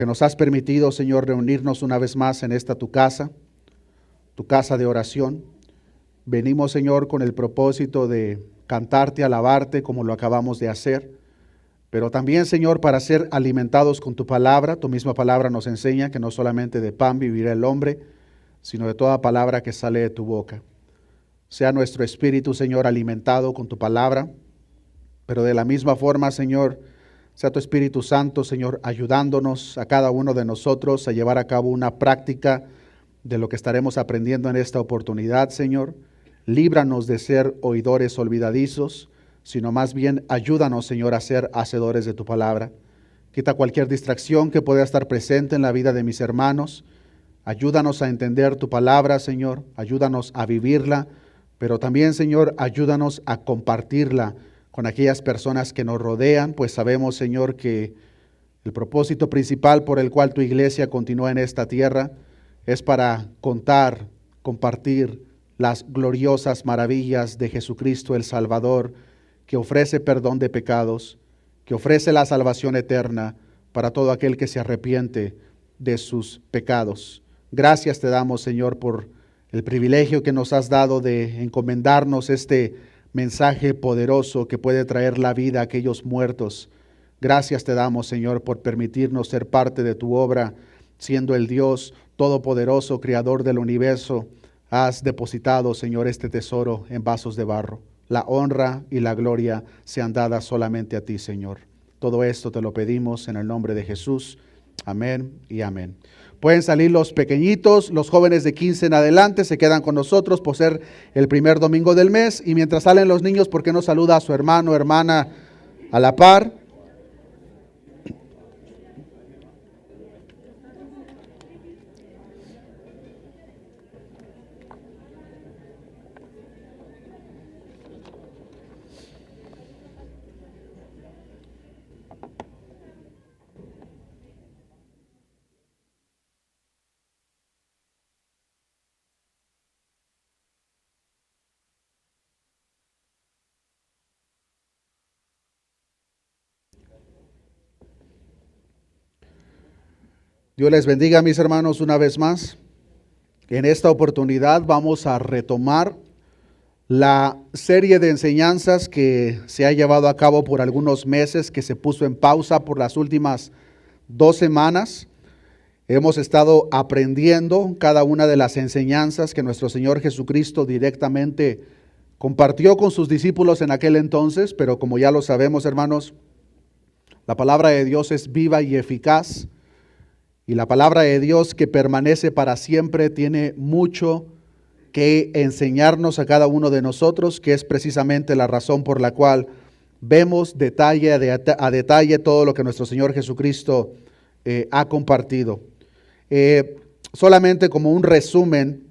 que nos has permitido, Señor, reunirnos una vez más en esta tu casa de oración. Venimos, Señor, con el propósito de cantarte, alabarte, como lo acabamos de hacer, pero también, Señor, para ser alimentados con tu palabra. Tu misma palabra nos enseña que no solamente de pan vivirá el hombre, sino de toda palabra que sale de tu boca. Sea nuestro espíritu, Señor, alimentado con tu palabra, pero de la misma forma, Señor, sea tu Espíritu Santo, Señor, ayudándonos a cada uno de nosotros a llevar a cabo una práctica de lo que estaremos aprendiendo en esta oportunidad, Señor. Líbranos de ser oidores olvidadizos, sino más bien ayúdanos, Señor, a ser hacedores de tu palabra. Quita cualquier distracción que pueda estar presente en la vida de mis hermanos. Ayúdanos a entender tu palabra, Señor. Ayúdanos a vivirla, pero también, Señor, ayúdanos a compartirla con aquellas personas que nos rodean, pues sabemos, Señor, que el propósito principal por el cual tu iglesia continúa en esta tierra es para contar, compartir las gloriosas maravillas de Jesucristo el Salvador, que ofrece perdón de pecados, que ofrece la salvación eterna para todo aquel que se arrepiente de sus pecados. Gracias te damos, Señor, por el privilegio que nos has dado de encomendarnos este mensaje poderoso que puede traer la vida a aquellos muertos. Gracias te damos, Señor, por permitirnos ser parte de tu obra, siendo el Dios todopoderoso, creador del universo. Has depositado, Señor, este tesoro en vasos de barro. La honra y la gloria sean dadas solamente a ti, Señor. Todo esto te lo pedimos en el nombre de Jesús. Amén y amén. Pueden salir los pequeñitos, los jóvenes de 15 en adelante, se quedan con nosotros por ser el primer domingo del mes. Y mientras salen los niños, ¿por qué no saluda a su hermano o hermana a la par? Dios les bendiga, mis hermanos, una vez más. En esta oportunidad vamos a retomar la serie de enseñanzas que se ha llevado a cabo por algunos meses, que se puso en pausa por las últimas 2 semanas. Hemos estado aprendiendo cada una de las enseñanzas que nuestro Señor Jesucristo directamente compartió con sus discípulos en aquel entonces, pero como ya lo sabemos, hermanos, la palabra de Dios es viva y eficaz. Y la palabra de Dios, que permanece para siempre, tiene mucho que enseñarnos a cada uno de nosotros, que es precisamente la razón por la cual vemos detalle a detalle todo lo que nuestro Señor Jesucristo ha compartido. Solamente como un resumen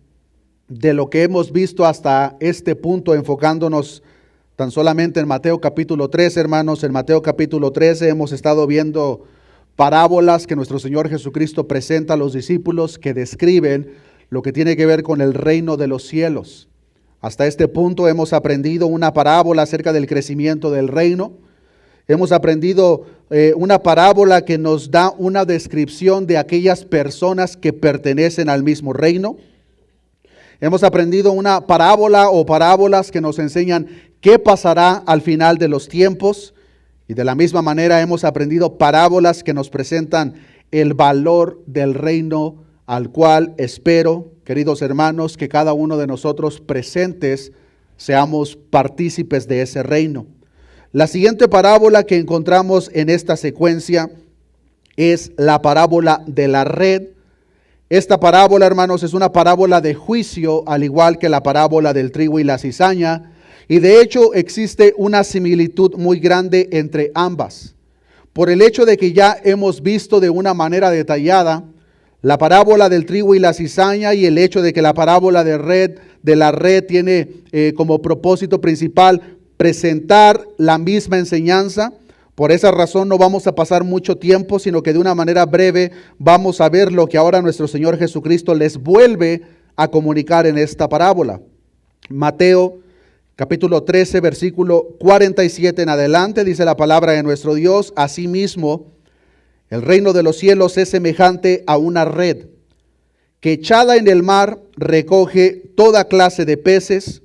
de lo que hemos visto hasta este punto, enfocándonos tan solamente en Mateo capítulo 13, hermanos. En Mateo capítulo 13 hemos estado viendo parábolas que nuestro Señor Jesucristo presenta a los discípulos, que describen lo que tiene que ver con el reino de los cielos. Hasta este punto hemos aprendido una parábola acerca del crecimiento del reino. Hemos aprendido una parábola que nos da una descripción de aquellas personas que pertenecen al mismo reino. Hemos aprendido una parábola o parábolas que nos enseñan qué pasará al final de los tiempos. Y de la misma manera hemos aprendido parábolas que nos presentan el valor del reino, al cual espero, queridos hermanos, que cada uno de nosotros presentes seamos partícipes de ese reino. La siguiente parábola que encontramos en esta secuencia es la parábola de la red. Esta parábola, hermanos, es una parábola de juicio, al igual que la parábola del trigo y la cizaña. Y de hecho existe una similitud muy grande entre ambas, por el hecho de que ya hemos visto de una manera detallada la parábola del trigo y la cizaña, y el hecho de que la parábola de la red tiene como propósito principal presentar la misma enseñanza. Por esa razón no vamos a pasar mucho tiempo, sino que de una manera breve vamos a ver lo que ahora nuestro Señor Jesucristo les vuelve a comunicar en esta parábola. Mateo capítulo 13, versículo 47 en adelante, dice la palabra de nuestro Dios: asimismo, El reino de los cielos es semejante a una red que echada en el mar recoge toda clase de peces,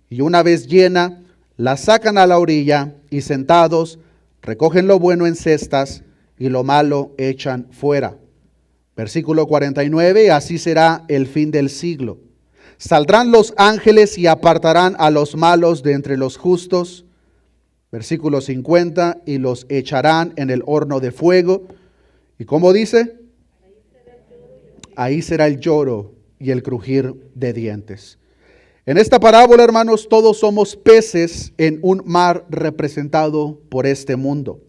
y una vez llena, la sacan a la orilla y sentados recogen lo bueno en cestas y lo malo echan fuera. Versículo 49, así será el fin del siglo. Saldrán los ángeles y apartarán a los malos de entre los justos. Versículo 50, y los echarán en el horno de fuego. ¿Y cómo dice? Ahí será el lloro y el crujir de dientes. En esta parábola, hermanos, todos somos peces en un mar representado por este mundo.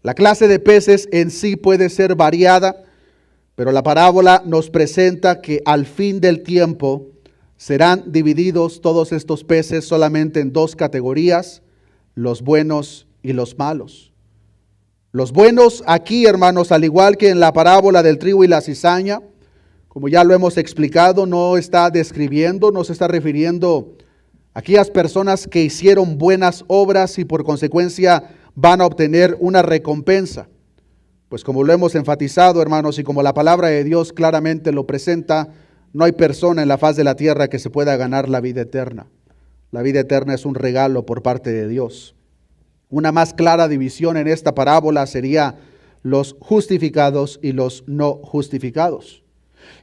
La clase de peces en sí puede ser variada, pero la parábola nos presenta que al fin del tiempo serán divididos todos estos peces solamente en dos categorías, los buenos y los malos. Los buenos aquí, hermanos, al igual que en la parábola del trigo y la cizaña, como ya lo hemos explicado, no está describiendo, no se está refiriendo a aquellas personas que hicieron buenas obras y por consecuencia van a obtener una recompensa. Pues como lo hemos enfatizado, hermanos, y como la palabra de Dios claramente lo presenta, no hay persona en la faz de la tierra que se pueda ganar la vida eterna. La vida eterna es un regalo por parte de Dios. Una más clara división en esta parábola sería los justificados y los no justificados.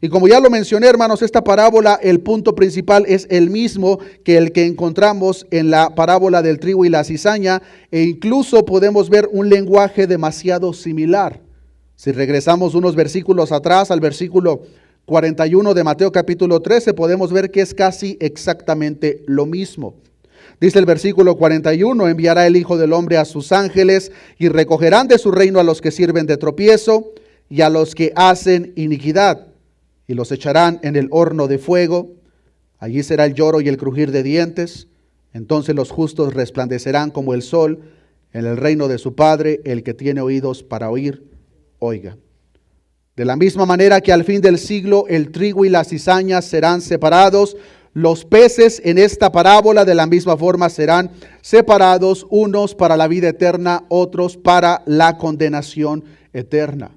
Y como ya lo mencioné, hermanos, esta parábola, el punto principal es el mismo que el que encontramos en la parábola del trigo y la cizaña, e incluso podemos ver un lenguaje demasiado similar. Si regresamos unos versículos atrás al versículo 41 de Mateo capítulo 13, podemos ver que es casi exactamente lo mismo. Dice el versículo 41, enviará el Hijo del Hombre a sus ángeles y recogerán de su reino a los que sirven de tropiezo y a los que hacen iniquidad, y los echarán en el horno de fuego. Allí será el lloro y el crujir de dientes. Entonces los justos resplandecerán como el sol en el reino de su Padre. El que tiene oídos para oír, oiga. De la misma manera que al fin del siglo el trigo y la cizaña serán separados, los peces en esta parábola de la misma forma serán separados, unos para la vida eterna, otros para la condenación eterna.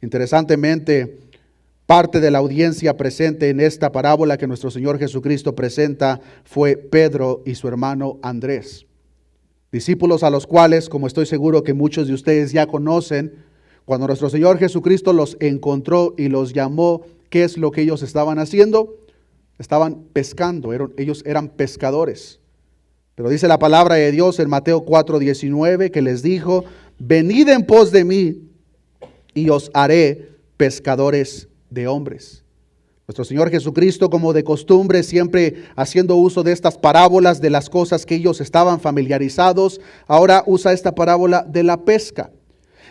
Interesantemente, parte de la audiencia presente en esta parábola que nuestro Señor Jesucristo presenta fue Pedro y su hermano Andrés. Discípulos a los cuales, como estoy seguro que muchos de ustedes ya conocen, cuando nuestro Señor Jesucristo los encontró y los llamó, ¿qué es lo que ellos estaban haciendo? Estaban pescando, ellos eran pescadores. Pero dice la palabra de Dios en Mateo 4:19 que les dijo, venid en pos de mí y os haré pescadores de hombres. Nuestro Señor Jesucristo, como de costumbre, siempre haciendo uso de estas parábolas de las cosas que ellos estaban familiarizados, ahora usa esta parábola de la pesca.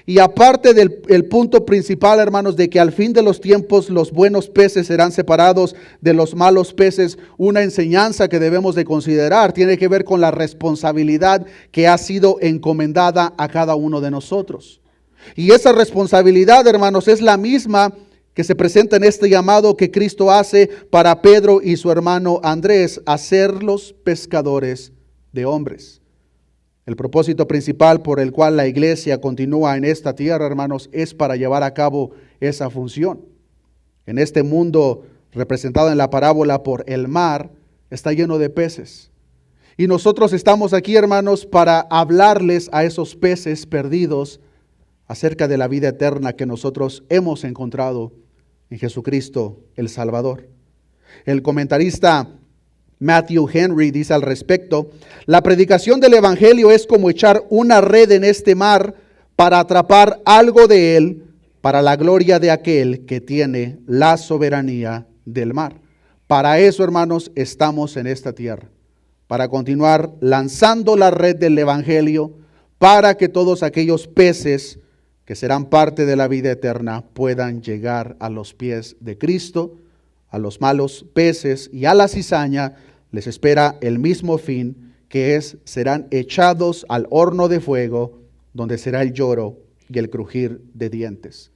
Y aparte del punto principal, hermanos, de que al fin de los tiempos los buenos peces serán separados de los malos peces, una enseñanza que debemos de considerar tiene que ver con la responsabilidad que ha sido encomendada a cada uno de nosotros. Y esa responsabilidad, hermanos, es la misma que se presenta en este llamado que Cristo hace para Pedro y su hermano Andrés, hacerlos pescadores de hombres. El propósito principal por el cual la iglesia continúa en esta tierra, hermanos, es para llevar a cabo esa función. En este mundo representado en la parábola por el mar, está lleno de peces. Y nosotros estamos aquí, hermanos, para hablarles a esos peces perdidos acerca de la vida eterna que nosotros hemos encontrado en Jesucristo el Salvador. El comentarista Matthew Henry dice al respecto, la predicación del Evangelio es como echar una red en este mar para atrapar algo de él para la gloria de aquel que tiene la soberanía del mar. Para eso, hermanos, estamos en esta tierra, para continuar lanzando la red del Evangelio para que todos aquellos peces que serán parte de la vida eterna puedan llegar a los pies de Cristo. A los malos peces y a la cizaña les espera el mismo fin, que es, serán echados al horno de fuego, donde será el lloro y el crujir de dientes.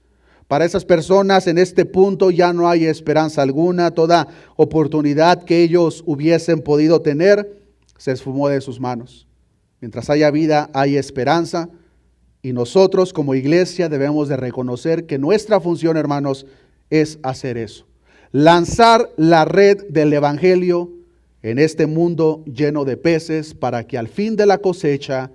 Para esas personas en este punto ya no hay esperanza alguna, toda oportunidad que ellos hubiesen podido tener se esfumó de sus manos. Mientras haya vida, hay esperanza, Y nosotros como iglesia debemos de reconocer que nuestra función, hermanos, es hacer eso. Lanzar la red del evangelio en este mundo lleno de peces para que al fin de la cosecha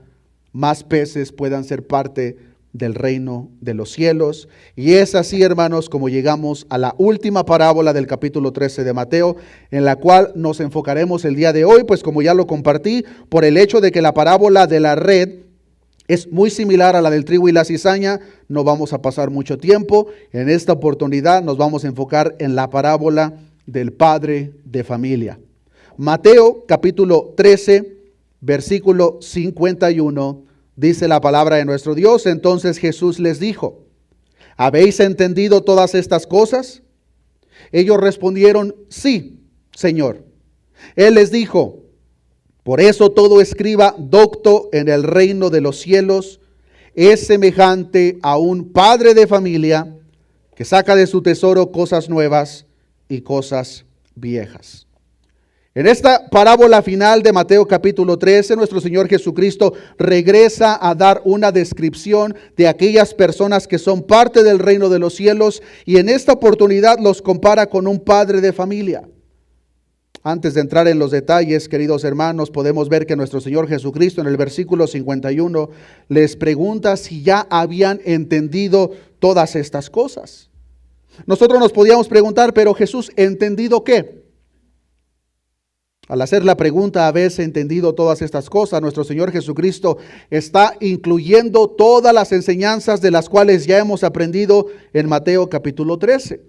más peces puedan ser parte del reino de los cielos. Y es así, hermanos, como llegamos a la última parábola del capítulo 13 de Mateo, en la cual nos enfocaremos el día de hoy, pues como ya lo compartí, por el hecho de que la parábola de la red es muy similar a la del trigo y la cizaña. No vamos a pasar mucho tiempo. En esta oportunidad nos vamos a enfocar en la parábola del padre de familia. Mateo capítulo 13, versículo 51, dice la palabra de nuestro Dios. Entonces Jesús les dijo: ¿habéis entendido todas estas cosas? Ellos respondieron: sí, Señor. Él les dijo: por eso todo escriba docto en el reino de los cielos es semejante a un padre de familia que saca de su tesoro cosas nuevas y cosas viejas. En esta parábola final de Mateo capítulo 13, nuestro Señor Jesucristo regresa a dar una descripción de aquellas personas que son parte del reino de los cielos, y en esta oportunidad los compara con un padre de familia. Antes de entrar en los detalles, queridos hermanos, podemos ver que nuestro Señor Jesucristo en el versículo 51 les pregunta si ya habían entendido todas estas cosas. Nosotros nos podíamos preguntar: pero Jesús, ¿entendido qué? Al hacer la pregunta, ¿habéis entendido todas estas cosas?, nuestro Señor Jesucristo está incluyendo todas las enseñanzas de las cuales ya hemos aprendido en Mateo capítulo 13.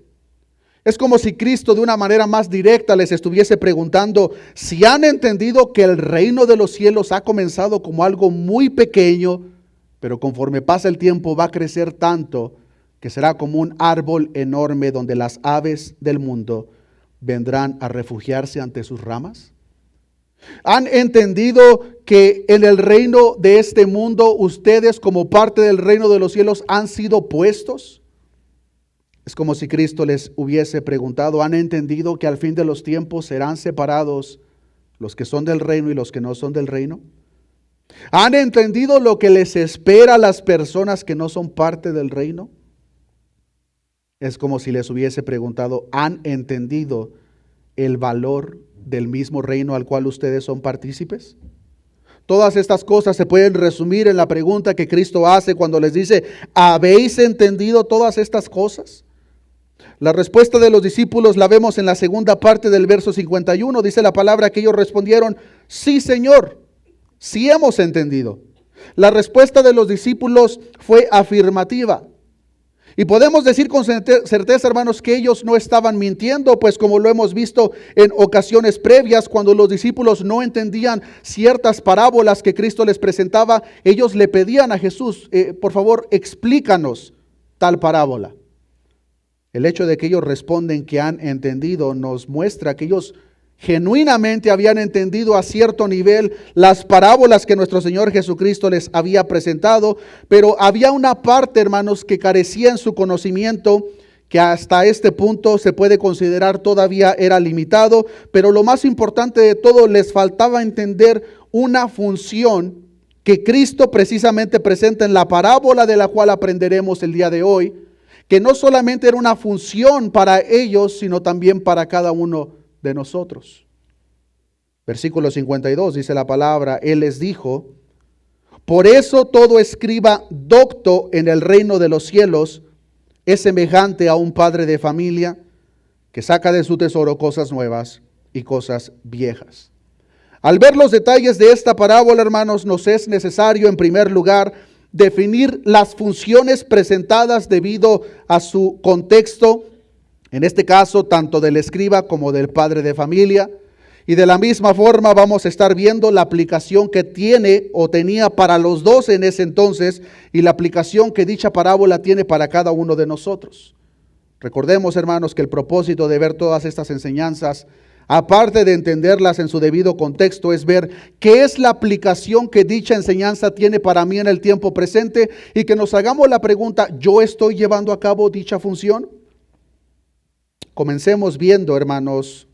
Es como si Cristo de una manera más directa les estuviese preguntando si han entendido que el reino de los cielos ha comenzado como algo muy pequeño, pero conforme pasa el tiempo va a crecer tanto que será como un árbol enorme donde las aves del mundo vendrán a refugiarse ante sus ramas. ¿Han entendido que en el reino de este mundo ustedes, como parte del reino de los cielos, han sido puestos? Es como si Cristo les hubiese preguntado: ¿han entendido que al fin de los tiempos serán separados los que son del reino y los que no son del reino? ¿Han entendido lo que les espera a las personas que no son parte del reino? Es como si les hubiese preguntado: ¿han entendido el valor del mismo reino al cual ustedes son partícipes? Todas estas cosas se pueden resumir en la pregunta que Cristo hace cuando les dice: ¿habéis entendido todas estas cosas? La respuesta de los discípulos la vemos en la segunda parte del verso 51. Dice la palabra que ellos respondieron: sí, Señor, sí hemos entendido. La respuesta de los discípulos fue afirmativa. Y podemos decir con certeza, hermanos, que ellos no estaban mintiendo, pues como lo hemos visto en ocasiones previas, cuando los discípulos no entendían ciertas parábolas que Cristo les presentaba, ellos le pedían a Jesús: por favor, explícanos tal parábola. El hecho de que ellos responden que han entendido nos muestra que ellos genuinamente habían entendido a cierto nivel las parábolas que nuestro Señor Jesucristo les había presentado, pero había una parte, hermanos, que carecía en su conocimiento, que hasta este punto se puede considerar todavía era limitado, pero lo más importante de todo, les faltaba entender una función que Cristo precisamente presenta en la parábola de la cual aprenderemos el día de hoy, que no solamente era una función para ellos, sino también para cada uno de nosotros. Versículo 52 dice la palabra: Él les dijo: por eso todo escriba docto en el reino de los cielos es semejante a un padre de familia que saca de su tesoro cosas nuevas y cosas viejas. Al ver los detalles de esta parábola, hermanos, nos es necesario en primer lugar definir las funciones presentadas debido a su contexto, en este caso tanto del escriba como del padre de familia, y de la misma forma vamos a estar viendo la aplicación que tiene o tenía para los dos en ese entonces y la aplicación que dicha parábola tiene para cada uno de nosotros. Recordemos, hermanos, que el propósito de ver todas estas enseñanzas, aparte de entenderlas en su debido contexto, es ver qué es la aplicación que dicha enseñanza tiene para mí en el tiempo presente y que nos hagamos la pregunta: ¿yo estoy llevando a cabo dicha función? Comencemos viendo, hermanos,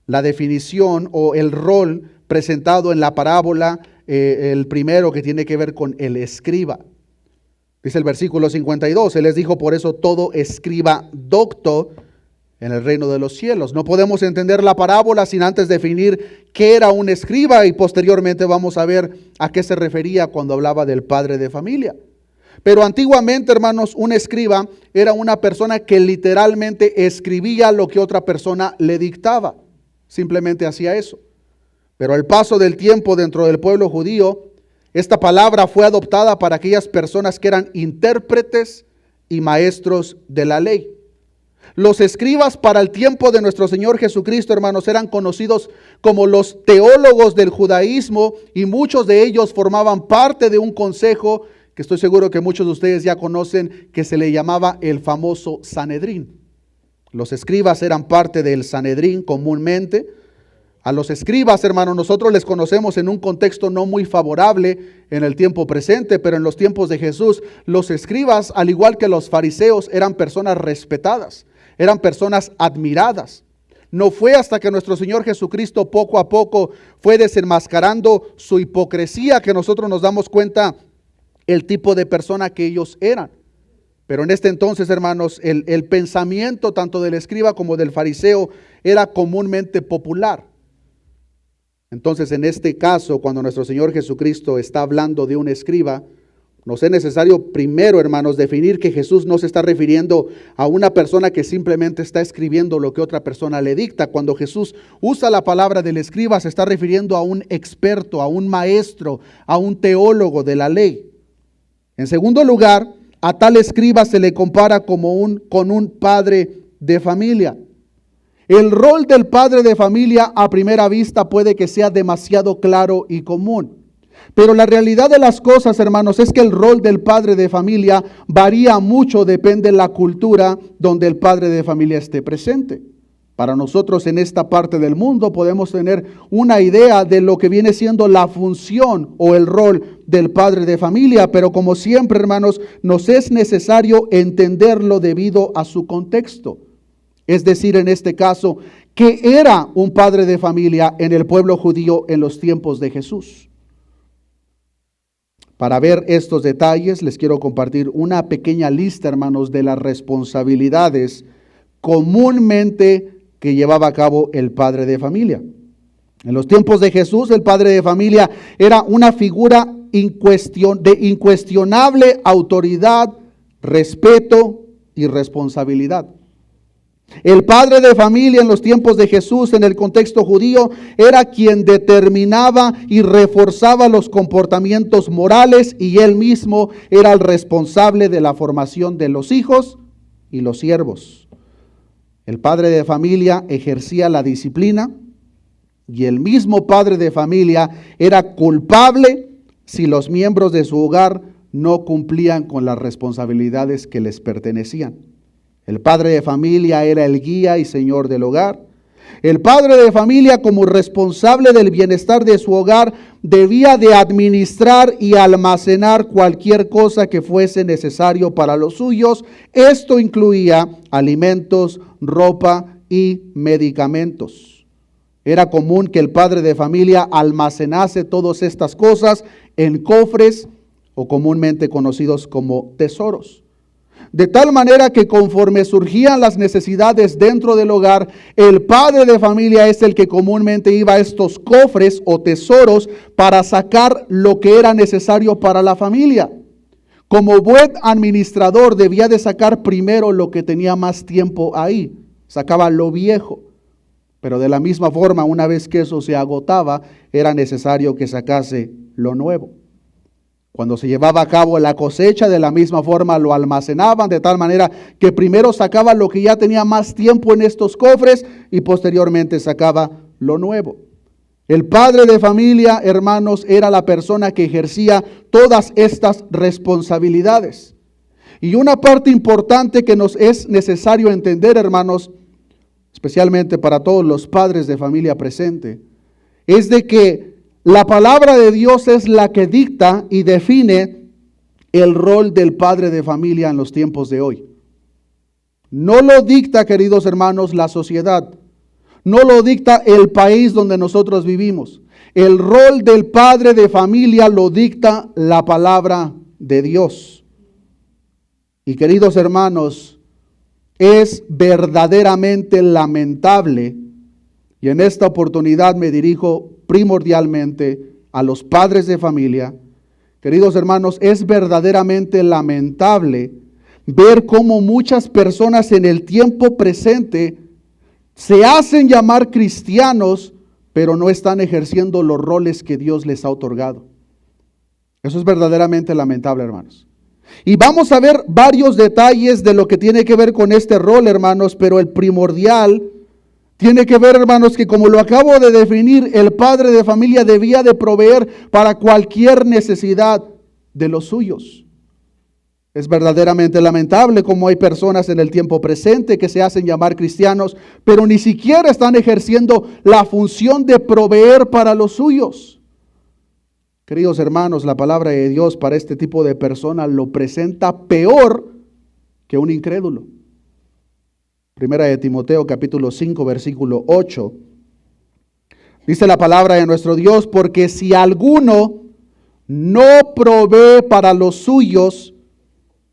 la definición o el rol presentado en la parábola, el primero que tiene que ver con el escriba. Dice el versículo 52, Él les dijo: por eso todo escriba docto en el reino de los cielos. No podemos entender la parábola sin antes definir qué era un escriba, y posteriormente vamos a ver a qué se refería cuando hablaba del padre de familia. Pero antiguamente, hermanos, un escriba era una persona que literalmente escribía lo que otra persona le dictaba. Simplemente hacía eso. Pero al paso del tiempo dentro del pueblo judío, esta palabra fue adoptada para aquellas personas que eran intérpretes y maestros de la ley. Los escribas para el tiempo de nuestro Señor Jesucristo, hermanos, eran conocidos como los teólogos del judaísmo, y muchos de ellos formaban parte de un consejo que estoy seguro que muchos de ustedes ya conocen, que se le llamaba el famoso Sanedrín. Los escribas eran parte del Sanedrín comúnmente. A los escribas, hermanos, nosotros les conocemos en un contexto no muy favorable en el tiempo presente, pero en los tiempos de Jesús, los escribas, al igual que los fariseos, eran personas respetadas, eran personas admiradas. No fue hasta que nuestro Señor Jesucristo poco a poco fue desenmascarando su hipocresía que nosotros nos damos cuenta el tipo de persona que ellos eran. Pero en este entonces, hermanos, el pensamiento tanto del escriba como del fariseo era comúnmente popular. Entonces, en este caso, cuando nuestro Señor Jesucristo está hablando de un escriba, nos es necesario primero, hermanos, definir que Jesús no se está refiriendo a una persona que simplemente está escribiendo lo que otra persona le dicta. Cuando Jesús usa la palabra del escriba, se está refiriendo a un experto, a un maestro, a un teólogo de la ley. En segundo lugar, a tal escriba se le compara con un padre de familia. El rol del padre de familia a primera vista puede que sea demasiado claro y común. Pero la realidad de las cosas, hermanos, es que el rol del padre de familia varía mucho, depende de la cultura donde el padre de familia esté presente. Para nosotros en esta parte del mundo podemos tener una idea de lo que viene siendo la función o el rol del padre de familia, pero como siempre, hermanos, nos es necesario entenderlo debido a su contexto. Es decir, en este caso, ¿qué era un padre de familia en el pueblo judío en los tiempos de Jesús? Para ver estos detalles, les quiero compartir una pequeña lista, hermanos, de las responsabilidades comúnmente que llevaba a cabo el padre de familia. En los tiempos de Jesús, el padre de familia era una figura de incuestionable autoridad, respeto y responsabilidad. El padre de familia en los tiempos de Jesús, en el contexto judío, era quien determinaba y reforzaba los comportamientos morales, y él mismo era el responsable de la formación de los hijos y los siervos. El padre de familia ejercía la disciplina, y el mismo padre de familia era culpable si los miembros de su hogar no cumplían con las responsabilidades que les pertenecían. El padre de familia era el guía y señor del hogar. El padre de familia, como responsable del bienestar de su hogar, debía de administrar y almacenar cualquier cosa que fuese necesario para los suyos. Esto incluía alimentos, ropa y medicamentos. Era común que el padre de familia almacenase todas estas cosas en cofres, o comúnmente conocidos como tesoros. De tal manera que conforme surgían las necesidades dentro del hogar, el padre de familia es el que comúnmente iba a estos cofres o tesoros para sacar lo que era necesario para la familia. Como buen administrador debía de sacar primero lo que tenía más tiempo ahí, sacaba lo viejo. Pero de la misma forma, una vez que eso se agotaba, era necesario que sacase lo nuevo. Cuando se llevaba a cabo la cosecha, de la misma forma lo almacenaban, de tal manera que primero sacaba lo que ya tenía más tiempo en estos cofres y posteriormente sacaba lo nuevo. El padre de familia, hermanos, era la persona que ejercía todas estas responsabilidades. Y una parte importante que nos es necesario entender, hermanos, especialmente para todos los padres de familia presente, es de que la palabra de Dios es la que dicta y define el rol del padre de familia en los tiempos de hoy. No lo dicta, queridos hermanos, la sociedad. No lo dicta el país donde nosotros vivimos. El rol del padre de familia lo dicta la palabra de Dios. Y queridos hermanos, es verdaderamente lamentable, y en esta oportunidad me dirijo primordialmente a los padres de familia. Queridos hermanos, es verdaderamente lamentable ver cómo muchas personas en el tiempo presente se hacen llamar cristianos, pero no están ejerciendo los roles que Dios les ha otorgado. Eso es verdaderamente lamentable, hermanos. Y vamos a ver varios detalles de lo que tiene que ver con este rol, hermanos, pero el primordial tiene que ver, hermanos, que como lo acabo de definir, el padre de familia debía de proveer para cualquier necesidad de los suyos. Es verdaderamente lamentable cómo hay personas en el tiempo presente que se hacen llamar cristianos, pero ni siquiera están ejerciendo la función de proveer para los suyos. Queridos hermanos, la palabra de Dios para este tipo de personas lo presenta peor que un incrédulo. Primera de Timoteo capítulo 5 versículo 8. Dice la palabra de nuestro Dios: porque si alguno no provee para los suyos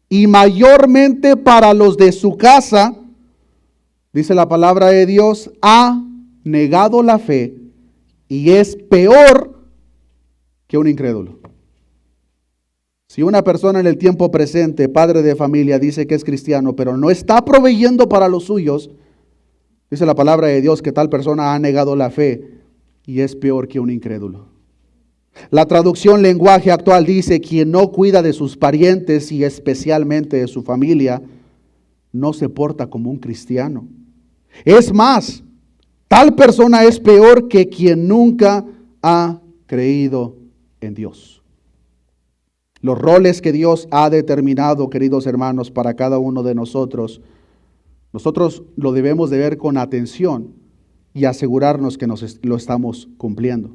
y mayormente para los de su casa, dice la palabra de Dios, ha negado la fe y es peor que un incrédulo. Si una persona en el tiempo presente, padre de familia, dice que es cristiano, pero no está proveyendo para los suyos, dice la palabra de Dios que tal persona ha negado la fe y es peor que un incrédulo. La traducción lenguaje actual dice: quien no cuida de sus parientes y especialmente de su familia, no se porta como un cristiano. Es más, tal persona es peor que quien nunca ha creído en Dios. Los roles que Dios ha determinado, queridos hermanos, para cada uno de nosotros lo debemos de ver con atención y asegurarnos que lo estamos cumpliendo.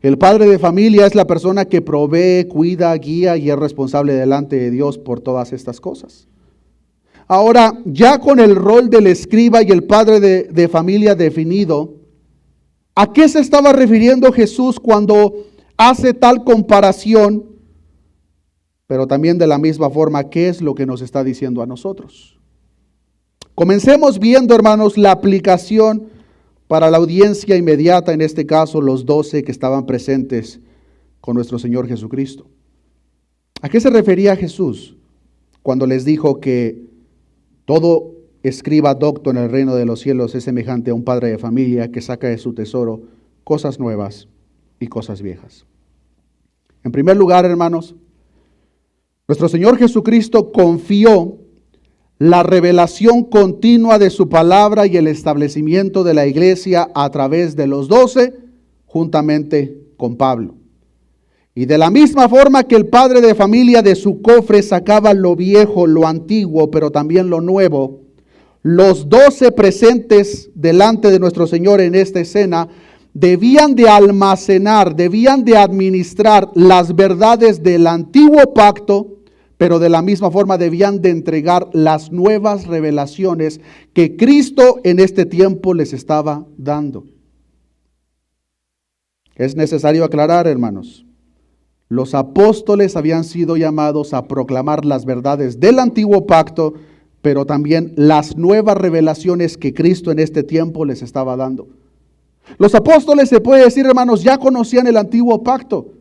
El padre de familia es la persona que provee, cuida, guía y es responsable delante de Dios por todas estas cosas. Ahora, ya con el rol del escriba y el padre de familia definido, ¿a qué se estaba refiriendo Jesús cuando hace tal comparación? Pero también de la misma forma, ¿qué es lo que nos está diciendo a nosotros? Comencemos viendo, hermanos, la aplicación para la audiencia inmediata, en este caso los 12 que estaban presentes con nuestro Señor Jesucristo. ¿A qué se refería Jesús cuando les dijo que todo escriba docto en el reino de los cielos es semejante a un padre de familia que saca de su tesoro cosas nuevas y cosas viejas? En primer lugar, hermanos, nuestro Señor Jesucristo confió la revelación continua de su palabra y el establecimiento de la iglesia a través de los 12, juntamente con Pablo. Y de la misma forma que el padre de familia de su cofre sacaba lo viejo, lo antiguo, pero también lo nuevo, los 12 presentes delante de nuestro Señor en esta escena debían de almacenar, debían de administrar las verdades del antiguo pacto, pero de la misma forma debían de entregar las nuevas revelaciones que Cristo en este tiempo les estaba dando. Es necesario aclarar, hermanos, los apóstoles habían sido llamados a proclamar las verdades del antiguo pacto, pero también las nuevas revelaciones que Cristo en este tiempo les estaba dando. Los apóstoles, se puede decir, hermanos, ya conocían el antiguo pacto,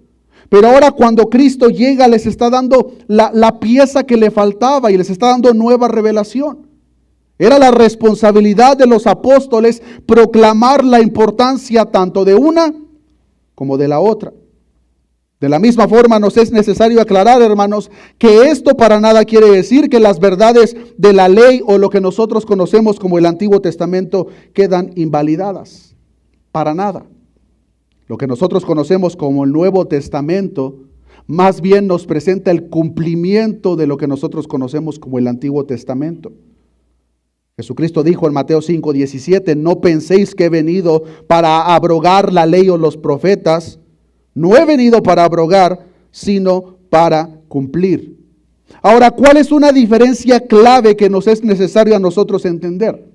pero ahora cuando Cristo llega les está dando la pieza que le faltaba y les está dando nueva revelación. Era la responsabilidad de los apóstoles proclamar la importancia tanto de una como de la otra. De la misma forma nos es necesario aclarar, hermanos, que esto para nada quiere decir que las verdades de la ley o lo que nosotros conocemos como el Antiguo Testamento quedan invalidadas. Para nada. Lo que nosotros conocemos como el Nuevo Testamento, más bien nos presenta el cumplimiento de lo que nosotros conocemos como el Antiguo Testamento. Jesucristo dijo en Mateo 5:17, no penséis que he venido para abrogar la ley o los profetas. No he venido para abrogar, sino para cumplir. Ahora, ¿cuál es una diferencia clave que nos es necesario a nosotros entender?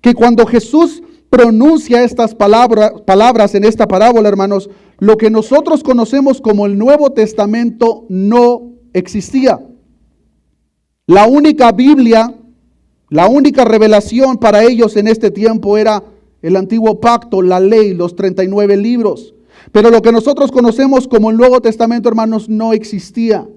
Que cuando Jesús pronuncia estas palabras en esta parábola, hermanos, lo que nosotros conocemos como el Nuevo Testamento no existía. La única Biblia, la única revelación para ellos en este tiempo era el antiguo pacto, la ley, los 39 libros. Pero lo que nosotros conocemos como el Nuevo Testamento, hermanos, no existía.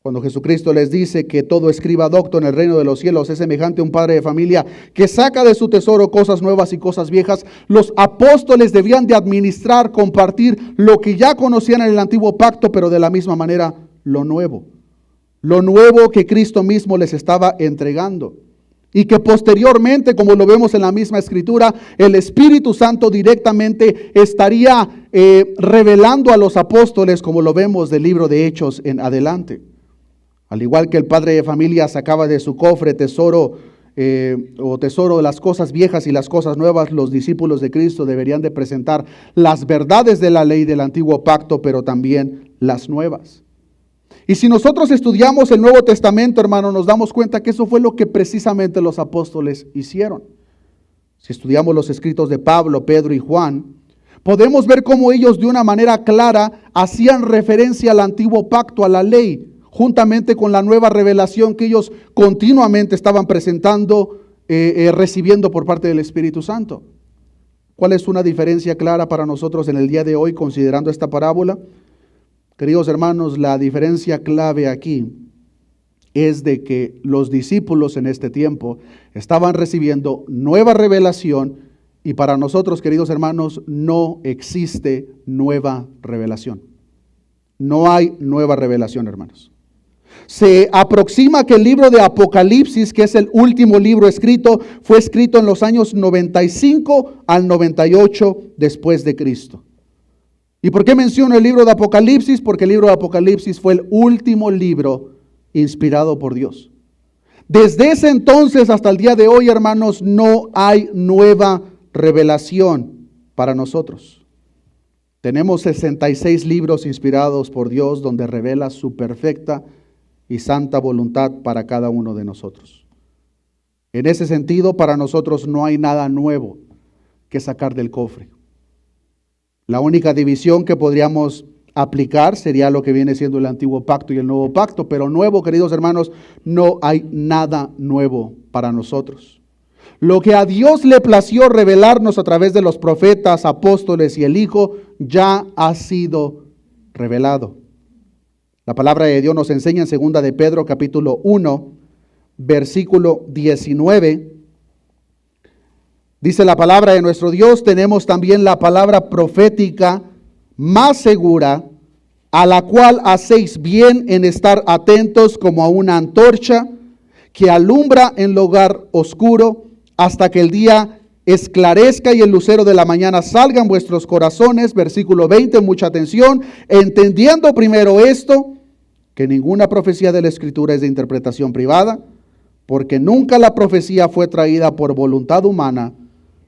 Cuando Jesucristo les dice que todo escriba docto en el reino de los cielos es semejante a un padre de familia que saca de su tesoro cosas nuevas y cosas viejas, los apóstoles debían de administrar, compartir lo que ya conocían en el antiguo pacto, pero de la misma manera lo nuevo que Cristo mismo les estaba entregando. Y que posteriormente, como lo vemos en la misma escritura, el Espíritu Santo directamente estaría revelando a los apóstoles, como lo vemos del libro de Hechos en adelante. Al igual que el padre de familia sacaba de su cofre tesoro de las cosas viejas y las cosas nuevas, los discípulos de Cristo deberían de presentar las verdades de la ley del antiguo pacto, pero también las nuevas. Y si nosotros estudiamos el Nuevo Testamento, hermano, nos damos cuenta que eso fue lo que precisamente los apóstoles hicieron. Si estudiamos los escritos de Pablo, Pedro y Juan, podemos ver cómo ellos de una manera clara hacían referencia al antiguo pacto, a la ley, juntamente con la nueva revelación que ellos continuamente estaban presentando, recibiendo por parte del Espíritu Santo. ¿Cuál es una diferencia clara para nosotros en el día de hoy considerando esta parábola? Queridos hermanos, la diferencia clave aquí es de que los discípulos en este tiempo estaban recibiendo nueva revelación y para nosotros, queridos hermanos, no existe nueva revelación. No hay nueva revelación, hermanos. Se aproxima que el libro de Apocalipsis, que es el último libro escrito, fue escrito en los años 95 al 98 después de Cristo. ¿Y por qué menciono el libro de Apocalipsis? Porque el libro de Apocalipsis fue el último libro inspirado por Dios. Desde ese entonces hasta el día de hoy, hermanos, no hay nueva revelación para nosotros. Tenemos 66 libros inspirados por Dios donde revela su perfecta y santa voluntad para cada uno de nosotros. En ese sentido, para nosotros no hay nada nuevo que sacar del cofre. La única división que podríamos aplicar sería lo que viene siendo el antiguo pacto y el nuevo pacto, pero nuevo, queridos hermanos, no hay nada nuevo para nosotros. Lo que a Dios le plació revelarnos a través de los profetas, apóstoles y el Hijo, ya ha sido revelado. La palabra de Dios nos enseña en 2 de Pedro capítulo 1, versículo 19. Dice la palabra de nuestro Dios, tenemos también la palabra profética más segura, a la cual hacéis bien en estar atentos como a una antorcha que alumbra en lugar oscuro hasta que el día esclarezca y el lucero de la mañana salga en vuestros corazones. Versículo 20, mucha atención, entendiendo primero esto, que ninguna profecía de la Escritura es de interpretación privada, porque nunca la profecía fue traída por voluntad humana,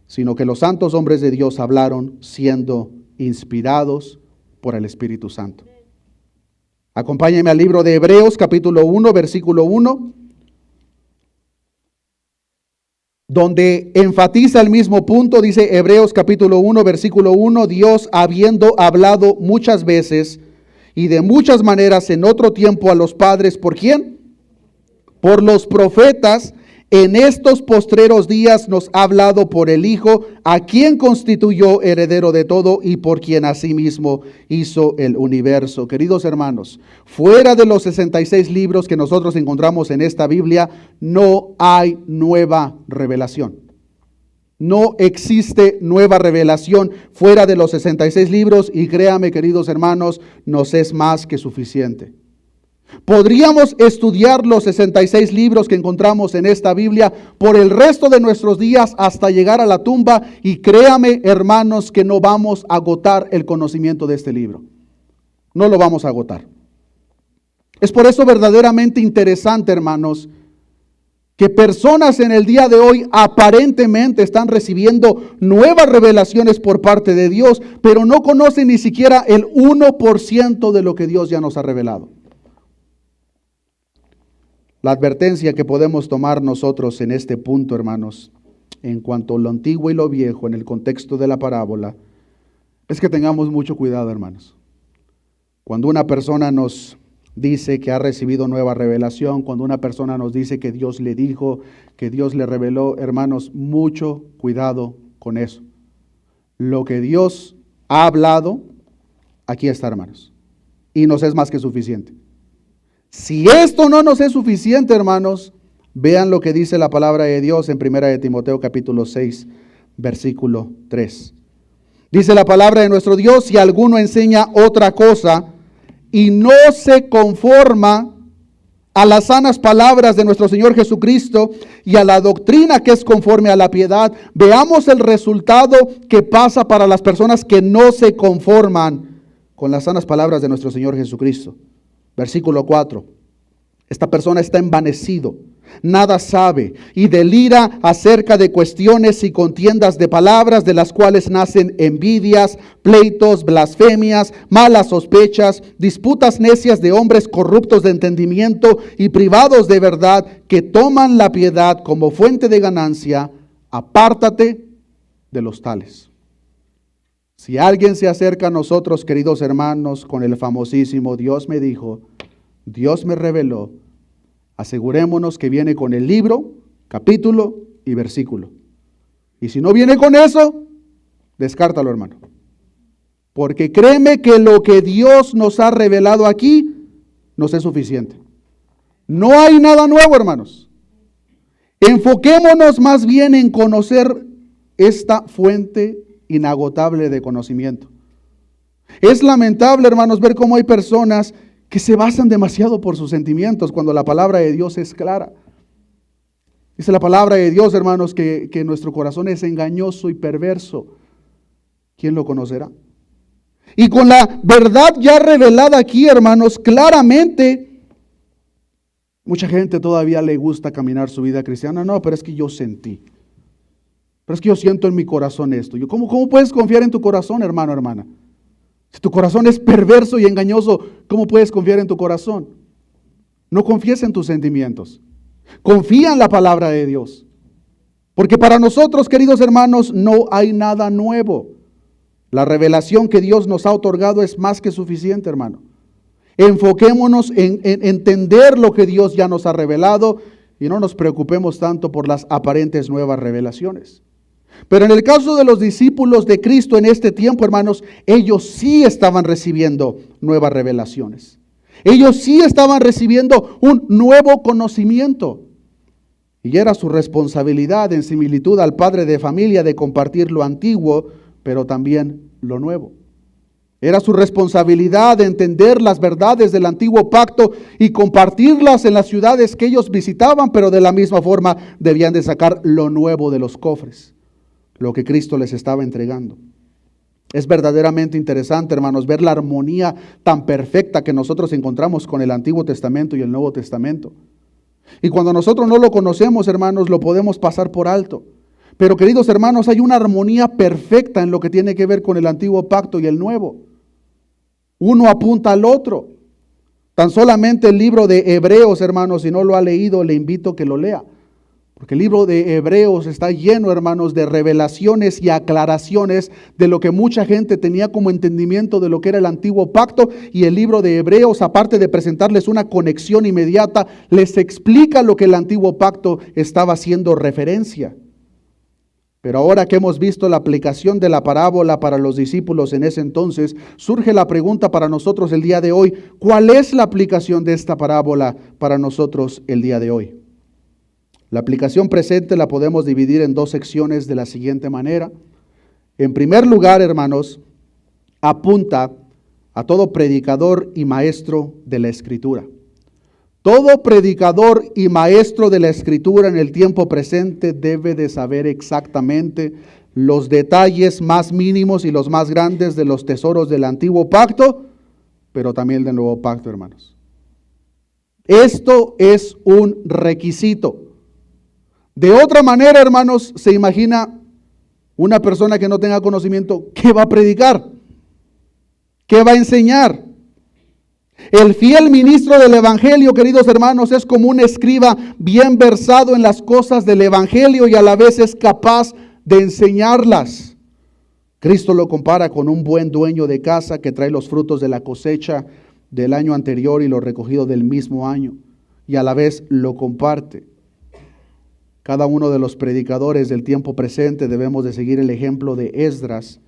sino que los santos hombres de Dios hablaron siendo inspirados por el Espíritu Santo. Acompáñenme al libro de Hebreos, capítulo 1, versículo 1, donde enfatiza el mismo punto. Dice Hebreos, capítulo 1, versículo 1, Dios, habiendo hablado muchas veces y de muchas maneras en otro tiempo a los padres, ¿por quién? Por los profetas. En estos postreros días nos ha hablado por el Hijo, a quien constituyó heredero de todo y por quien asimismo hizo el universo. Queridos hermanos, fuera de los 66 libros que nosotros encontramos en esta Biblia, no hay nueva revelación. No existe nueva revelación fuera de los 66 libros y créame, queridos hermanos, nos es más que suficiente. Podríamos estudiar los 66 libros que encontramos en esta Biblia por el resto de nuestros días hasta llegar a la tumba y créame, hermanos, que no vamos a agotar el conocimiento de este libro. No lo vamos a agotar. Es por eso verdaderamente interesante, hermanos, que personas en el día de hoy aparentemente están recibiendo nuevas revelaciones por parte de Dios, pero no conocen ni siquiera el 1% de lo que Dios ya nos ha revelado. La advertencia que podemos tomar nosotros en este punto, hermanos, en cuanto a lo antiguo y lo viejo en el contexto de la parábola, es que tengamos mucho cuidado, hermanos. Cuando una persona nos dice que ha recibido nueva revelación, cuando una persona nos dice que Dios le dijo, que Dios le reveló, hermanos, mucho cuidado con eso. Lo que Dios ha hablado, aquí está, hermanos, y nos es más que suficiente. Si esto no nos es suficiente, hermanos, vean lo que dice la palabra de Dios en 1 de Timoteo capítulo 6, versículo 3. Dice la palabra de nuestro Dios: si alguno enseña otra cosa y no se conforma a las sanas palabras de nuestro Señor Jesucristo y a la doctrina que es conforme a la piedad, veamos el resultado que pasa para las personas que no se conforman con las sanas palabras de nuestro Señor Jesucristo. Versículo 4. Esta persona está envanecido, nada sabe y delira acerca de cuestiones y contiendas de palabras, de las cuales nacen envidias, pleitos, blasfemias, malas sospechas, disputas necias de hombres corruptos de entendimiento y privados de verdad, que toman la piedad como fuente de ganancia. Apártate de los tales. Si alguien se acerca a nosotros, queridos hermanos, con el famosísimo Dios me dijo, Dios me reveló, asegurémonos que viene con el libro, capítulo y versículo. Y si no viene con eso, descártalo, hermano. Porque créeme que lo que Dios nos ha revelado aquí nos es suficiente. No hay nada nuevo, hermanos. Enfoquémonos más bien en conocer esta fuente inagotable de conocimiento. Es lamentable, hermanos, ver cómo hay personas que se basan demasiado por sus sentimientos cuando la palabra de Dios es clara. Dice la palabra de Dios, hermanos, que nuestro corazón es engañoso y perverso. ¿Quién lo conocerá? Y con la verdad ya revelada aquí, hermanos, claramente, mucha gente todavía le gusta caminar su vida cristiana. No, pero es que yo sentí. Pero es que yo siento en mi corazón esto. ¿Cómo puedes confiar en tu corazón, hermano, hermana? Si tu corazón es perverso y engañoso, ¿cómo puedes confiar en tu corazón? No confíes en tus sentimientos. Confía en la palabra de Dios. Porque para nosotros, queridos hermanos, no hay nada nuevo. La revelación que Dios nos ha otorgado es más que suficiente, hermano. Enfoquémonos en entender lo que Dios ya nos ha revelado y no nos preocupemos tanto por las aparentes nuevas revelaciones. Pero en el caso de los discípulos de Cristo en este tiempo, hermanos, ellos sí estaban recibiendo nuevas revelaciones. Ellos sí estaban recibiendo un nuevo conocimiento. Y era su responsabilidad, en similitud al padre de familia, de compartir lo antiguo, pero también lo nuevo. Era su responsabilidad de entender las verdades del antiguo pacto y compartirlas en las ciudades que ellos visitaban, pero de la misma forma debían de sacar lo nuevo de los cofres, lo que Cristo les estaba entregando. Es verdaderamente interesante, hermanos, ver la armonía tan perfecta que nosotros encontramos con el Antiguo Testamento y el Nuevo Testamento. Y cuando nosotros no lo conocemos, hermanos, lo podemos pasar por alto. Pero, queridos hermanos, hay una armonía perfecta en lo que tiene que ver con el Antiguo Pacto y el Nuevo. Uno apunta al otro. Tan solamente el libro de Hebreos, hermanos, si no lo ha leído, le invito a que lo lea. Porque el libro de Hebreos está lleno, hermanos, de revelaciones y aclaraciones de lo que mucha gente tenía como entendimiento de lo que era el antiguo pacto. Y el libro de Hebreos, aparte de presentarles una conexión inmediata, les explica lo que el antiguo pacto estaba haciendo referencia. Pero ahora que hemos visto la aplicación de la parábola para los discípulos en ese entonces, surge la pregunta para nosotros el día de hoy: ¿cuál es la aplicación de esta parábola para nosotros el día de hoy? La aplicación presente la podemos dividir en dos secciones de la siguiente manera. En primer lugar, hermanos, apunta a todo predicador y maestro de la Escritura. Todo predicador y maestro de la Escritura en el tiempo presente debe de saber exactamente los detalles más mínimos y los más grandes de los tesoros del antiguo pacto, pero también del nuevo pacto, hermanos. Esto es un requisito. De otra manera, hermanos, se imagina una persona que no tenga conocimiento, ¿qué va a predicar? ¿Qué va a enseñar? El fiel ministro del Evangelio, queridos hermanos, es como un escriba bien versado en las cosas del Evangelio y a la vez es capaz de enseñarlas. Cristo lo compara con un buen dueño de casa que trae los frutos de la cosecha del año anterior y lo recogido del mismo año, y a la vez lo comparte. Cada uno de los predicadores del tiempo presente debemos de seguir el ejemplo de Esdras,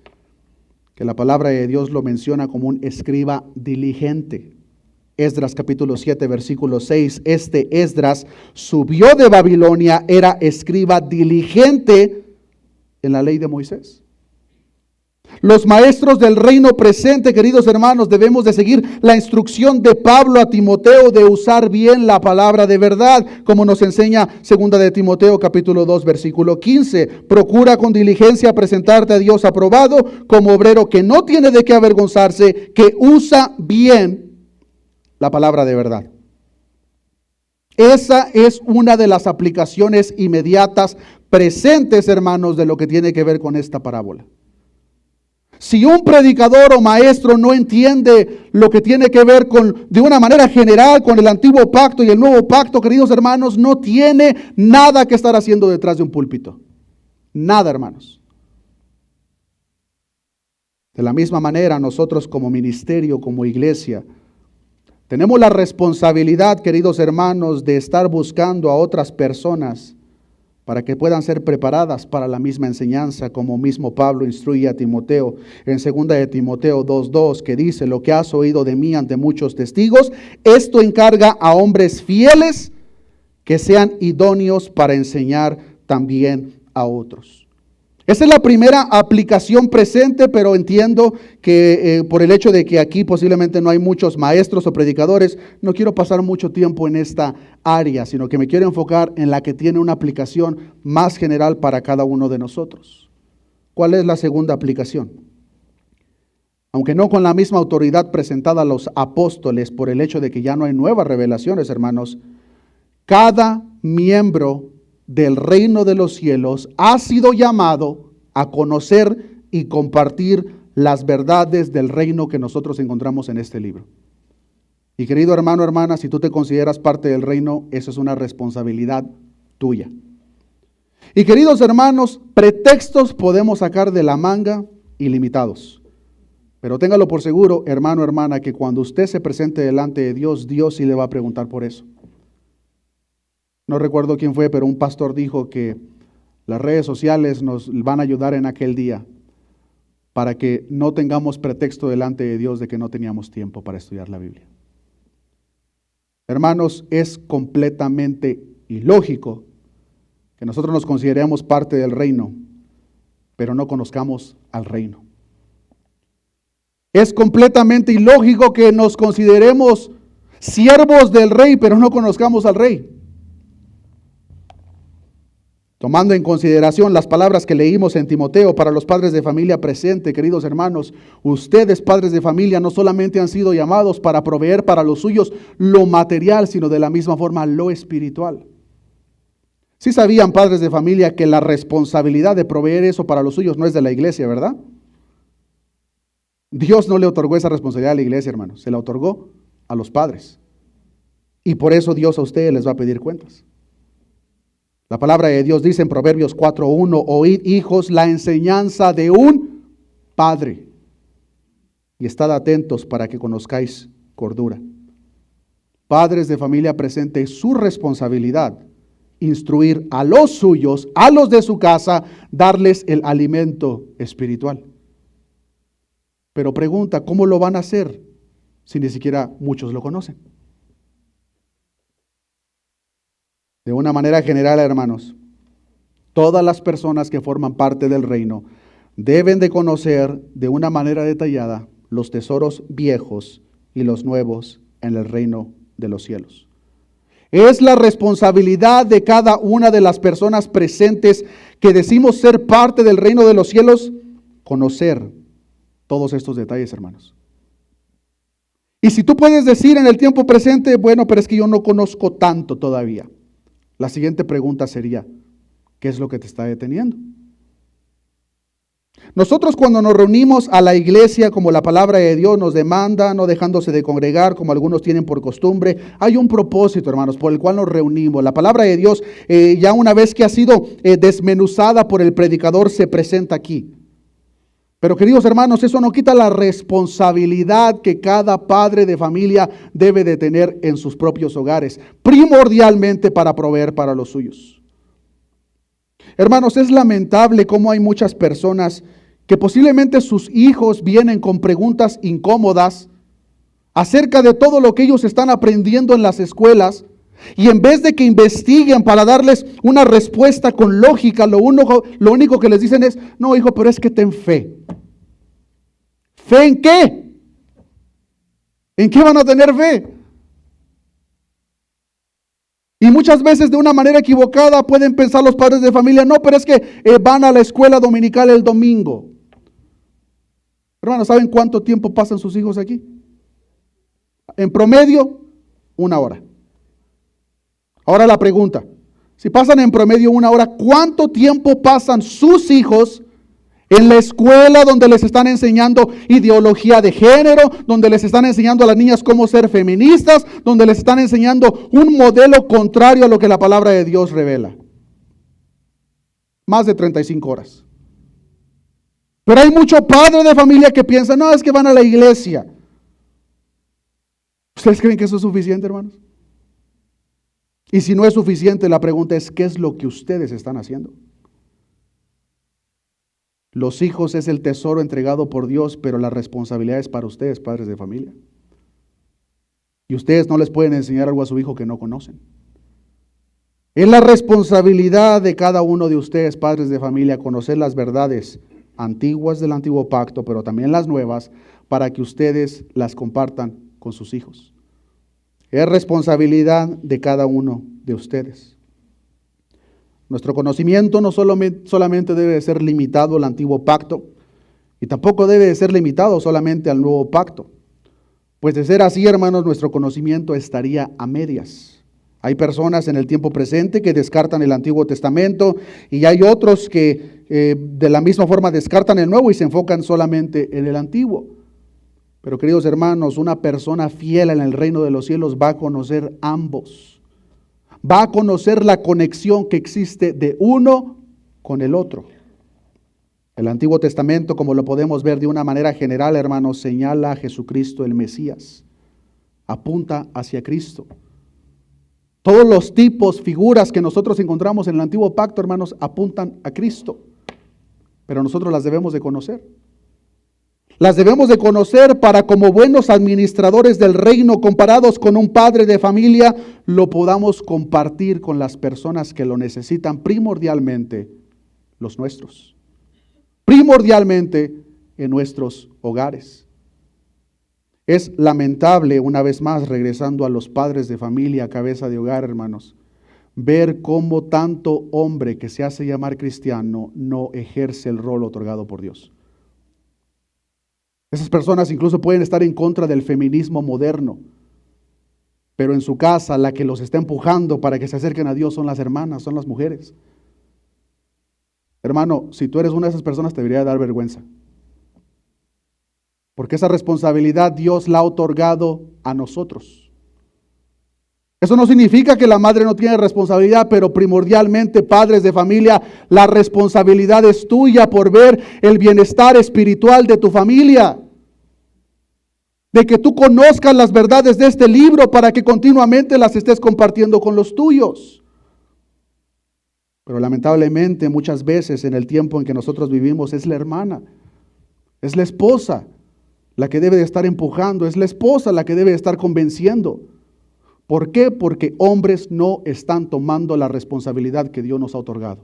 que la palabra de Dios lo menciona como un escriba diligente. Esdras capítulo 7, versículo 6, este Esdras subió de Babilonia, era escriba diligente en la ley de Moisés. Los maestros del reino presente, queridos hermanos, debemos de seguir la instrucción de Pablo a Timoteo de usar bien la palabra de verdad, como nos enseña 2 de Timoteo capítulo 2, versículo 15. Procura con diligencia presentarte a Dios aprobado como obrero que no tiene de qué avergonzarse, que usa bien la palabra de verdad. Esa es una de las aplicaciones inmediatas presentes, hermanos, de lo que tiene que ver con esta parábola. Si un predicador o maestro no entiende lo que tiene que ver de una manera general con el antiguo pacto y el nuevo pacto, queridos hermanos, no tiene nada que estar haciendo detrás de un púlpito. Nada, hermanos. De la misma manera, nosotros como ministerio, como iglesia, tenemos la responsabilidad, queridos hermanos, de estar buscando a otras personas para que puedan ser preparadas para la misma enseñanza, como mismo Pablo instruye a Timoteo en 2 de Timoteo 2:2, que dice: lo que has oído de mí ante muchos testigos, esto encarga a hombres fieles que sean idóneos para enseñar también a otros. Esa es la primera aplicación presente, pero entiendo que por el hecho de que aquí posiblemente no hay muchos maestros o predicadores, no quiero pasar mucho tiempo en esta área, sino que me quiero enfocar en la que tiene una aplicación más general para cada uno de nosotros. ¿Cuál es la segunda aplicación? Aunque no con la misma autoridad presentada a los apóstoles por el hecho de que ya no hay nuevas revelaciones, hermanos, cada miembro del reino de los cielos ha sido llamado a conocer y compartir las verdades del reino que nosotros encontramos en este libro. Y querido hermano, hermana, si tú te consideras parte del reino, eso es una responsabilidad tuya. Y queridos hermanos, pretextos podemos sacar de la manga ilimitados. Pero téngalo por seguro, hermano, hermana, que cuando usted se presente delante de Dios, Dios sí le va a preguntar por eso. No recuerdo quién fue, pero un pastor dijo que las redes sociales nos van a ayudar en aquel día para que no tengamos pretexto delante de Dios de que no teníamos tiempo para estudiar la Biblia. Hermanos, es completamente ilógico que nosotros nos consideremos parte del reino, pero no conozcamos al reino. Es completamente ilógico que nos consideremos siervos del rey, pero no conozcamos al rey. Tomando en consideración las palabras que leímos en Timoteo para los padres de familia presente, queridos hermanos, ustedes padres de familia no solamente han sido llamados para proveer para los suyos lo material, sino de la misma forma lo espiritual. Sí sabían, padres de familia, que la responsabilidad de proveer eso para los suyos no es de la iglesia, ¿verdad? Dios no le otorgó esa responsabilidad a la iglesia, hermanos, se la otorgó a los padres. Y por eso Dios a ustedes les va a pedir cuentas. La palabra de Dios dice en Proverbios 4:1, oíd, hijos, la enseñanza de un padre, y estad atentos para que conozcáis cordura. Padres de familia presente, es su responsabilidad instruir a los suyos, a los de su casa, darles el alimento espiritual. Pero pregunta, ¿cómo lo van a hacer si ni siquiera muchos lo conocen? De una manera general, hermanos, todas las personas que forman parte del reino deben de conocer de una manera detallada los tesoros viejos y los nuevos en el reino de los cielos. Es la responsabilidad de cada una de las personas presentes que decimos ser parte del reino de los cielos, conocer todos estos detalles, hermanos. Y si tú puedes decir en el tiempo presente, bueno, pero es que yo no conozco tanto todavía. La siguiente pregunta sería, ¿qué es lo que te está deteniendo? Nosotros cuando nos reunimos a la iglesia, como la palabra de Dios nos demanda, no dejándose de congregar como algunos tienen por costumbre, hay un propósito, hermanos, por el cual nos reunimos. La palabra de Dios, ya una vez que ha sido desmenuzada por el predicador, se presenta aquí. Pero queridos hermanos, eso no quita la responsabilidad que cada padre de familia debe de tener en sus propios hogares, primordialmente para proveer para los suyos. Hermanos, es lamentable cómo hay muchas personas que posiblemente sus hijos vienen con preguntas incómodas acerca de todo lo que ellos están aprendiendo en las escuelas, y en vez de que investiguen para darles una respuesta con lógica, lo único que les dicen es: no, hijo, pero es que ten fe. ¿Fe en qué? ¿En qué van a tener fe? Y muchas veces de una manera equivocada pueden pensar los padres de familia: no, pero es que van a la escuela dominical el domingo. Hermanos, ¿saben cuánto tiempo pasan sus hijos aquí? En promedio, 1 hora. Ahora la pregunta: si pasan en promedio 1 hora, ¿cuánto tiempo pasan sus hijos en la escuela donde les están enseñando ideología de género, donde les están enseñando a las niñas cómo ser feministas, donde les están enseñando un modelo contrario a lo que la palabra de Dios revela? Más de 35 horas. Pero hay mucho padre de familia que piensa: no, es que van a la iglesia. ¿Ustedes creen que eso es suficiente, hermanos? Y si no es suficiente, la pregunta es: ¿qué es lo que ustedes están haciendo? Los hijos es el tesoro entregado por Dios, pero la responsabilidad es para ustedes, padres de familia. Y ustedes no les pueden enseñar algo a su hijo que no conocen. Es la responsabilidad de cada uno de ustedes, padres de familia, conocer las verdades antiguas del antiguo pacto, pero también las nuevas, para que ustedes las compartan con sus hijos. Es responsabilidad de cada uno de ustedes. Nuestro conocimiento no solamente debe ser limitado al antiguo pacto, y tampoco debe ser limitado solamente al nuevo pacto. Pues de ser así, hermanos, nuestro conocimiento estaría a medias. Hay personas en el tiempo presente que descartan el Antiguo Testamento, y hay otros que de la misma forma descartan el Nuevo y se enfocan solamente en el Antiguo. Pero queridos hermanos, una persona fiel en el reino de los cielos va a conocer ambos. Va a conocer la conexión que existe de uno con el otro. El Antiguo Testamento, como lo podemos ver de una manera general, hermanos, señala a Jesucristo el Mesías. Apunta hacia Cristo. Todos los tipos, figuras que nosotros encontramos en el Antiguo Pacto, hermanos, apuntan a Cristo. Pero nosotros las debemos de conocer. Las debemos de conocer para, como buenos administradores del reino, comparados con un padre de familia, lo podamos compartir con las personas que lo necesitan, primordialmente los nuestros. Primordialmente en nuestros hogares. Es lamentable, una vez más, regresando a los padres de familia, cabeza de hogar, hermanos, ver cómo tanto hombre que se hace llamar cristiano no ejerce el rol otorgado por Dios. Esas personas incluso pueden estar en contra del feminismo moderno, pero en su casa la que los está empujando para que se acerquen a Dios son las hermanas, son las mujeres. Hermano, si tú eres una de esas personas, te debería dar vergüenza. Porque esa responsabilidad Dios la ha otorgado a nosotros. Eso no significa que la madre no tiene responsabilidad, pero primordialmente, padres de familia, la responsabilidad es tuya por ver el bienestar espiritual de tu familia. De que tú conozcas las verdades de este libro para que continuamente las estés compartiendo con los tuyos. Pero lamentablemente muchas veces en el tiempo en que nosotros vivimos es la hermana, es la esposa la que debe de estar empujando, es la esposa la que debe de estar convenciendo. ¿Por qué? Porque hombres no están tomando la responsabilidad que Dios nos ha otorgado.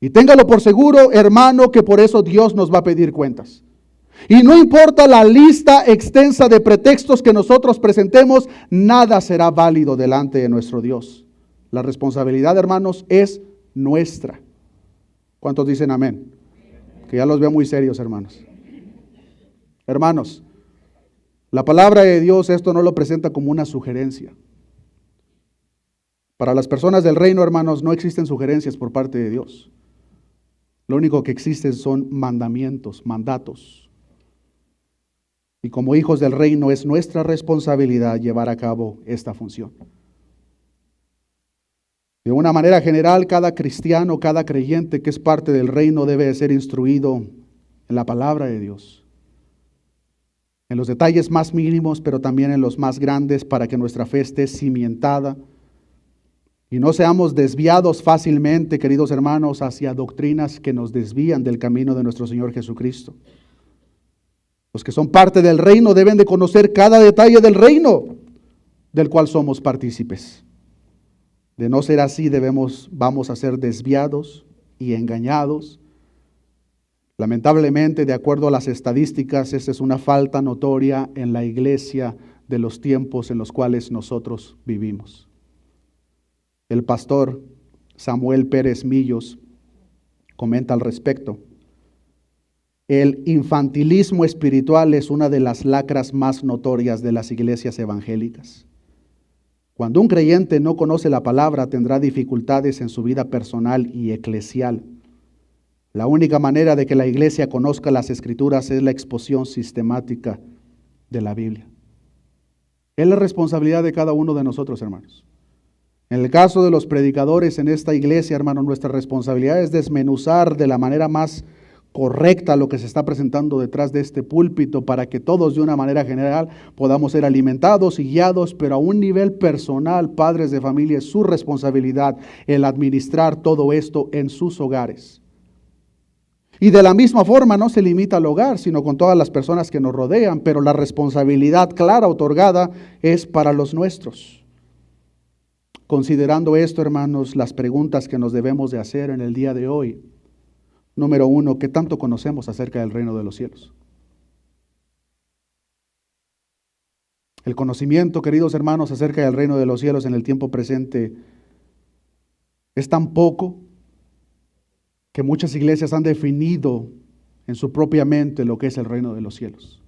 Y téngalo por seguro, hermano, que por eso Dios nos va a pedir cuentas. Y no importa la lista extensa de pretextos que nosotros presentemos, nada será válido delante de nuestro Dios. La responsabilidad, hermanos, es nuestra. ¿Cuántos dicen amén? Que ya los veo muy serios, hermanos. Hermanos, la palabra de Dios esto no lo presenta como una sugerencia. Para las personas del reino, hermanos, no existen sugerencias por parte de Dios. Lo único que existen son mandamientos, mandatos. Y como hijos del reino es nuestra responsabilidad llevar a cabo esta función. De una manera general, cada cristiano, cada creyente que es parte del reino debe de ser instruido en la palabra de Dios, en los detalles más mínimos, pero también en los más grandes, para que nuestra fe esté cimentada y no seamos desviados fácilmente, queridos hermanos, hacia doctrinas que nos desvían del camino de nuestro Señor Jesucristo. Los que son parte del reino deben de conocer cada detalle del reino del cual somos partícipes. De no ser así, vamos a ser desviados y engañados. Lamentablemente, de acuerdo a las estadísticas, esta es una falta notoria en la iglesia de los tiempos en los cuales nosotros vivimos. El pastor Samuel Pérez Millos comenta al respecto. El infantilismo espiritual es una de las lacras más notorias de las iglesias evangélicas. Cuando un creyente no conoce la palabra, tendrá dificultades en su vida personal y eclesial. La única manera de que la iglesia conozca las Escrituras es la exposición sistemática de la Biblia. Es la responsabilidad de cada uno de nosotros, hermanos. En el caso de los predicadores en esta iglesia, hermanos, nuestra responsabilidad es desmenuzar de la manera más correcta lo que se está presentando detrás de este púlpito, para que todos de una manera general podamos ser alimentados y guiados, pero a un nivel personal, padres de familia, es su responsabilidad el administrar todo esto en sus hogares. Y de la misma forma no se limita al hogar, sino con todas las personas que nos rodean, pero la responsabilidad clara otorgada es para los nuestros. Considerando esto, hermanos, las preguntas que nos debemos de hacer en el día de hoy. Número 1, ¿qué tanto conocemos acerca del reino de los cielos? El conocimiento, queridos hermanos, acerca del reino de los cielos en el tiempo presente es tan poco que muchas iglesias han definido en su propia mente lo que es el reino de los cielos.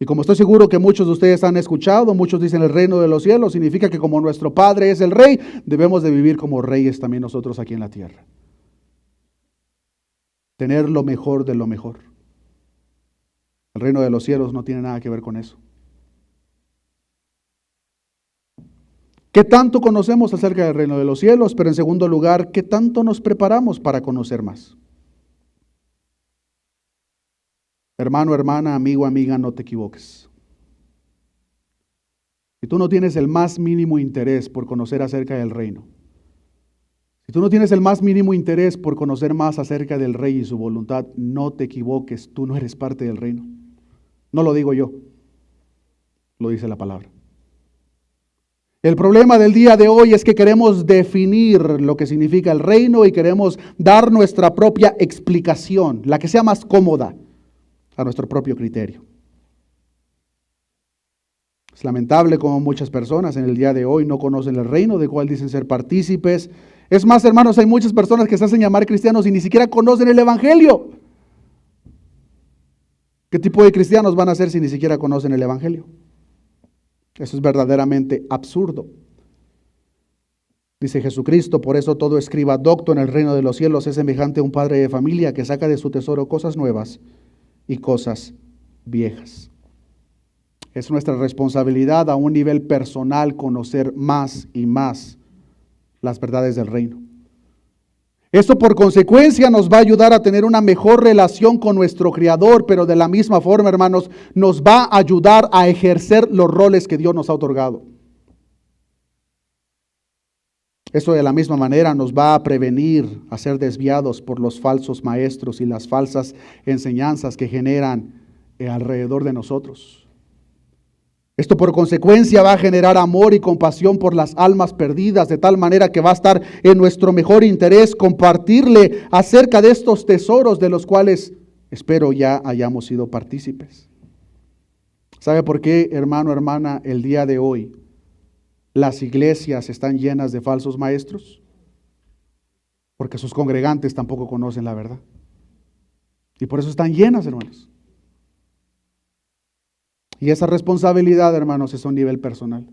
Y como estoy seguro que muchos de ustedes han escuchado, muchos dicen el reino de los cielos significa que como nuestro Padre es el Rey, debemos de vivir como reyes también nosotros aquí en la tierra. Tener lo mejor de lo mejor. El reino de los cielos no tiene nada que ver con eso. ¿Qué tanto conocemos acerca del reino de los cielos? Pero en segundo lugar, ¿qué tanto nos preparamos para conocer más? Hermano, hermana, amigo, amiga, no te equivoques. Si tú no tienes el más mínimo interés por conocer acerca del reino, si tú no tienes el más mínimo interés por conocer más acerca del Rey y su voluntad, no te equivoques, tú no eres parte del reino. No lo digo yo, lo dice la palabra. El problema del día de hoy es que queremos definir lo que significa el reino y queremos dar nuestra propia explicación, la que sea más cómoda a nuestro propio criterio. Es lamentable como muchas personas en el día de hoy no conocen el reino del cual dicen ser partícipes. Es más, hermanos, hay muchas personas que se hacen llamar cristianos y ni siquiera conocen el evangelio. ¿Qué tipo de cristianos van a ser si ni siquiera conocen el evangelio? Eso es verdaderamente absurdo. Dice Jesucristo, por eso todo escriba docto en el reino de los cielos es semejante a un padre de familia que saca de su tesoro cosas nuevas y cosas viejas. Es nuestra responsabilidad a un nivel personal conocer más y más las verdades del reino. Esto por consecuencia nos va a ayudar a tener una mejor relación con nuestro Creador, pero de la misma forma, hermanos, nos va a ayudar a ejercer los roles que Dios nos ha otorgado. Eso de la misma manera nos va a prevenir a ser desviados por los falsos maestros y las falsas enseñanzas que generan alrededor de nosotros. Esto por consecuencia va a generar amor y compasión por las almas perdidas, de tal manera que va a estar en nuestro mejor interés compartirle acerca de estos tesoros de los cuales espero ya hayamos sido partícipes. ¿Sabe por qué, hermano, hermana, el día de hoy las iglesias están llenas de falsos maestros? Porque sus congregantes tampoco conocen la verdad. Y por eso están llenas, hermanos. Y esa responsabilidad, hermanos, es a un nivel personal.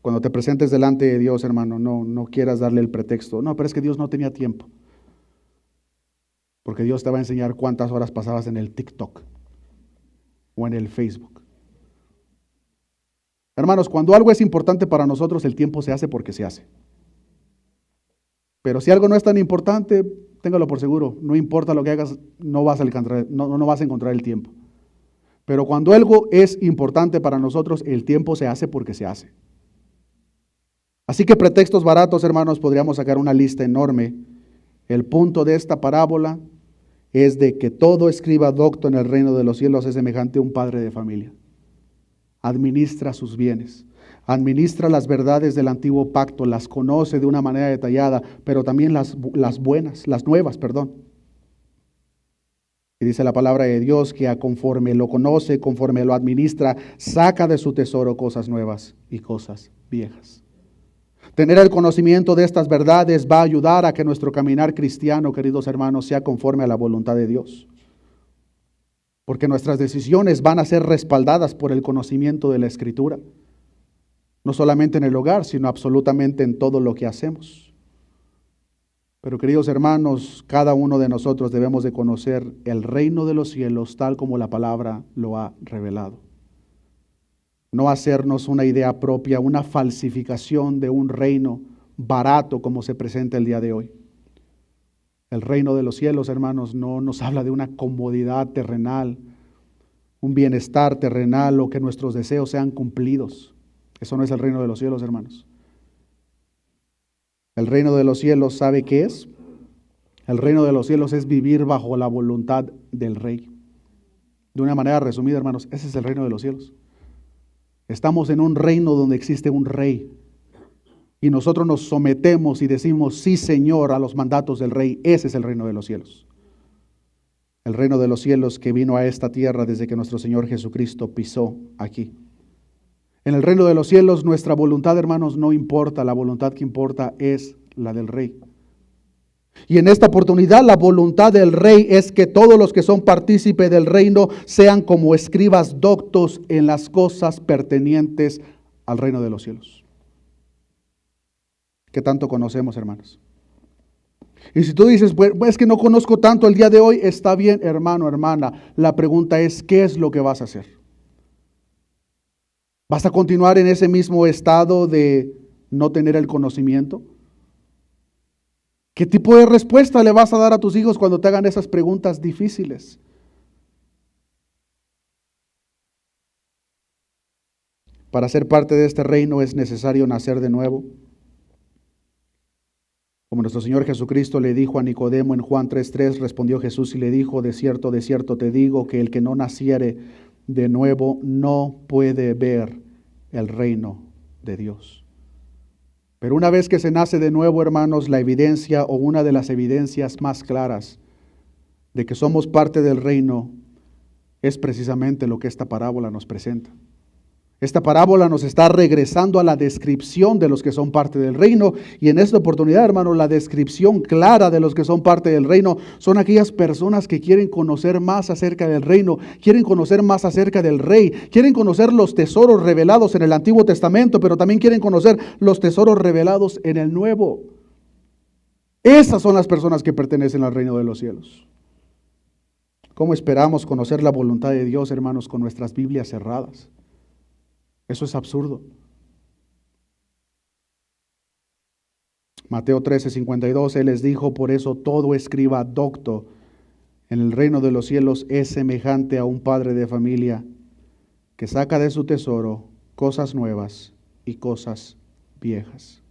Cuando te presentes delante de Dios, hermano, no quieras darle el pretexto. No, pero es que Dios no tenía tiempo. Porque Dios te va a enseñar cuántas horas pasabas en el TikTok o en el Facebook. Hermanos, cuando algo es importante para nosotros, el tiempo se hace porque se hace. Pero si algo no es tan importante, téngalo por seguro, no importa lo que hagas, no vas a encontrar el tiempo. Pero cuando algo es importante para nosotros, el tiempo se hace porque se hace. Así que pretextos baratos, hermanos, podríamos sacar una lista enorme. El punto de esta parábola es de que todo escriba docto en el reino de los cielos es semejante a un padre de familia. Administra sus bienes, administra las verdades del antiguo pacto, las conoce de una manera detallada, pero también las nuevas. Y dice la palabra de Dios que conforme lo conoce, conforme lo administra, saca de su tesoro cosas nuevas y cosas viejas. Tener el conocimiento de estas verdades va a ayudar a que nuestro caminar cristiano, queridos hermanos, sea conforme a la voluntad de Dios. Porque nuestras decisiones van a ser respaldadas por el conocimiento de la Escritura. No solamente en el hogar, sino absolutamente en todo lo que hacemos. Pero queridos hermanos, cada uno de nosotros debemos de conocer el reino de los cielos tal como la palabra lo ha revelado. No hacernos una idea propia, una falsificación de un reino barato como se presenta el día de hoy. El reino de los cielos, hermanos, no nos habla de una comodidad terrenal, un bienestar terrenal o que nuestros deseos sean cumplidos. Eso no es el reino de los cielos, hermanos. El reino de los cielos, ¿sabe qué es? El reino de los cielos es vivir bajo la voluntad del Rey. De una manera resumida, hermanos, ese es el reino de los cielos. Estamos en un reino donde existe un rey y nosotros nos sometemos y decimos sí, Señor, a los mandatos del rey. Ese es el reino de los cielos. El reino de los cielos que vino a esta tierra desde que nuestro Señor Jesucristo pisó aquí. En el reino de los cielos nuestra voluntad, hermanos, no importa. La voluntad que importa es la del rey. Y en esta oportunidad la voluntad del rey es que todos los que son partícipes del reino sean como escribas doctos en las cosas pertenecientes al reino de los cielos. ¿Qué tanto conocemos, hermanos? Y si tú dices, pues es que no conozco tanto el día de hoy, está bien, hermano, hermana. La pregunta es, ¿qué es lo que vas a hacer? ¿Vas a continuar en ese mismo estado de no tener el conocimiento? ¿Qué tipo de respuesta le vas a dar a tus hijos cuando te hagan esas preguntas difíciles? Para ser parte de este reino es necesario nacer de nuevo. Como nuestro Señor Jesucristo le dijo a Nicodemo en Juan 3:3, respondió Jesús y le dijo, de cierto te digo que el que no naciere de nuevo no puede ver el reino de Dios. Pero una vez que se nace de nuevo, hermanos, la evidencia o una de las evidencias más claras de que somos parte del reino es precisamente lo que esta parábola nos presenta. Esta parábola nos está regresando a la descripción de los que son parte del reino y en esta oportunidad, hermanos, la descripción clara de los que son parte del reino son aquellas personas que quieren conocer más acerca del reino, quieren conocer más acerca del rey, quieren conocer los tesoros revelados en el Antiguo Testamento, pero también quieren conocer los tesoros revelados en el Nuevo. Esas son las personas que pertenecen al reino de los cielos. ¿Cómo esperamos conocer la voluntad de Dios, hermanos, con nuestras Biblias cerradas? Eso es absurdo. Mateo 13:52, Él les dijo, por eso todo escriba docto en el reino de los cielos es semejante a un padre de familia que saca de su tesoro cosas nuevas y cosas viejas.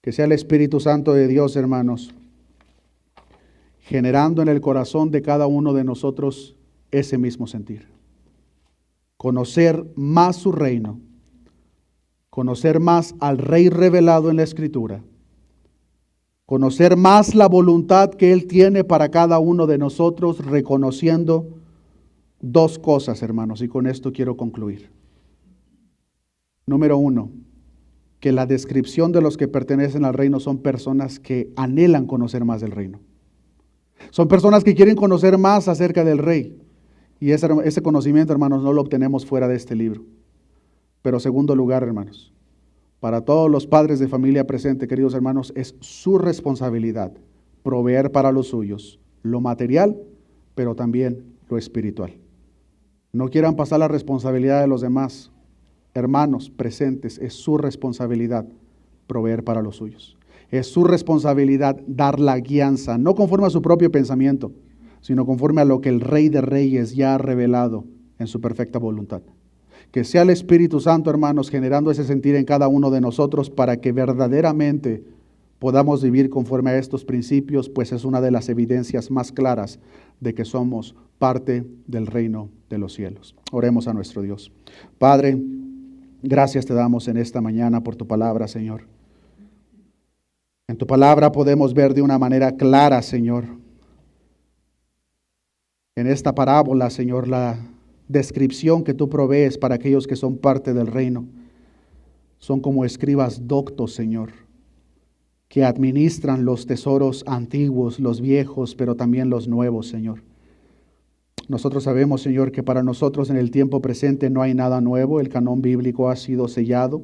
Que sea el Espíritu Santo de Dios, hermanos, generando en el corazón de cada uno de nosotros ese mismo sentir. Conocer más su reino, conocer más al Rey revelado en la Escritura, conocer más la voluntad que Él tiene para cada uno de nosotros, reconociendo dos cosas, hermanos, y con esto quiero concluir. Número 1, que la descripción de los que pertenecen al reino son personas que anhelan conocer más del reino. Son personas que quieren conocer más acerca del Rey. Y ese conocimiento, hermanos, no lo obtenemos fuera de este libro. Pero segundo lugar, hermanos, para todos los padres de familia presentes, queridos hermanos, es su responsabilidad proveer para los suyos lo material, pero también lo espiritual. No quieran pasar la responsabilidad de los demás. Hermanos presentes, es su responsabilidad proveer para los suyos. Es su responsabilidad dar la guianza, no conforme a su propio pensamiento, sino conforme a lo que el Rey de Reyes ya ha revelado en su perfecta voluntad. Que sea el Espíritu Santo, hermanos, generando ese sentir en cada uno de nosotros para que verdaderamente podamos vivir conforme a estos principios, pues es una de las evidencias más claras de que somos parte del reino de los cielos. Oremos a nuestro Dios. Padre, gracias te damos en esta mañana por tu palabra, Señor. En tu palabra podemos ver de una manera clara, Señor, en esta parábola, Señor, la descripción que tú provees para aquellos que son parte del reino. Son como escribas doctos, Señor, que administran los tesoros antiguos, los viejos, pero también los nuevos, Señor. Nosotros sabemos, Señor, que para nosotros en el tiempo presente no hay nada nuevo. El canon bíblico ha sido sellado.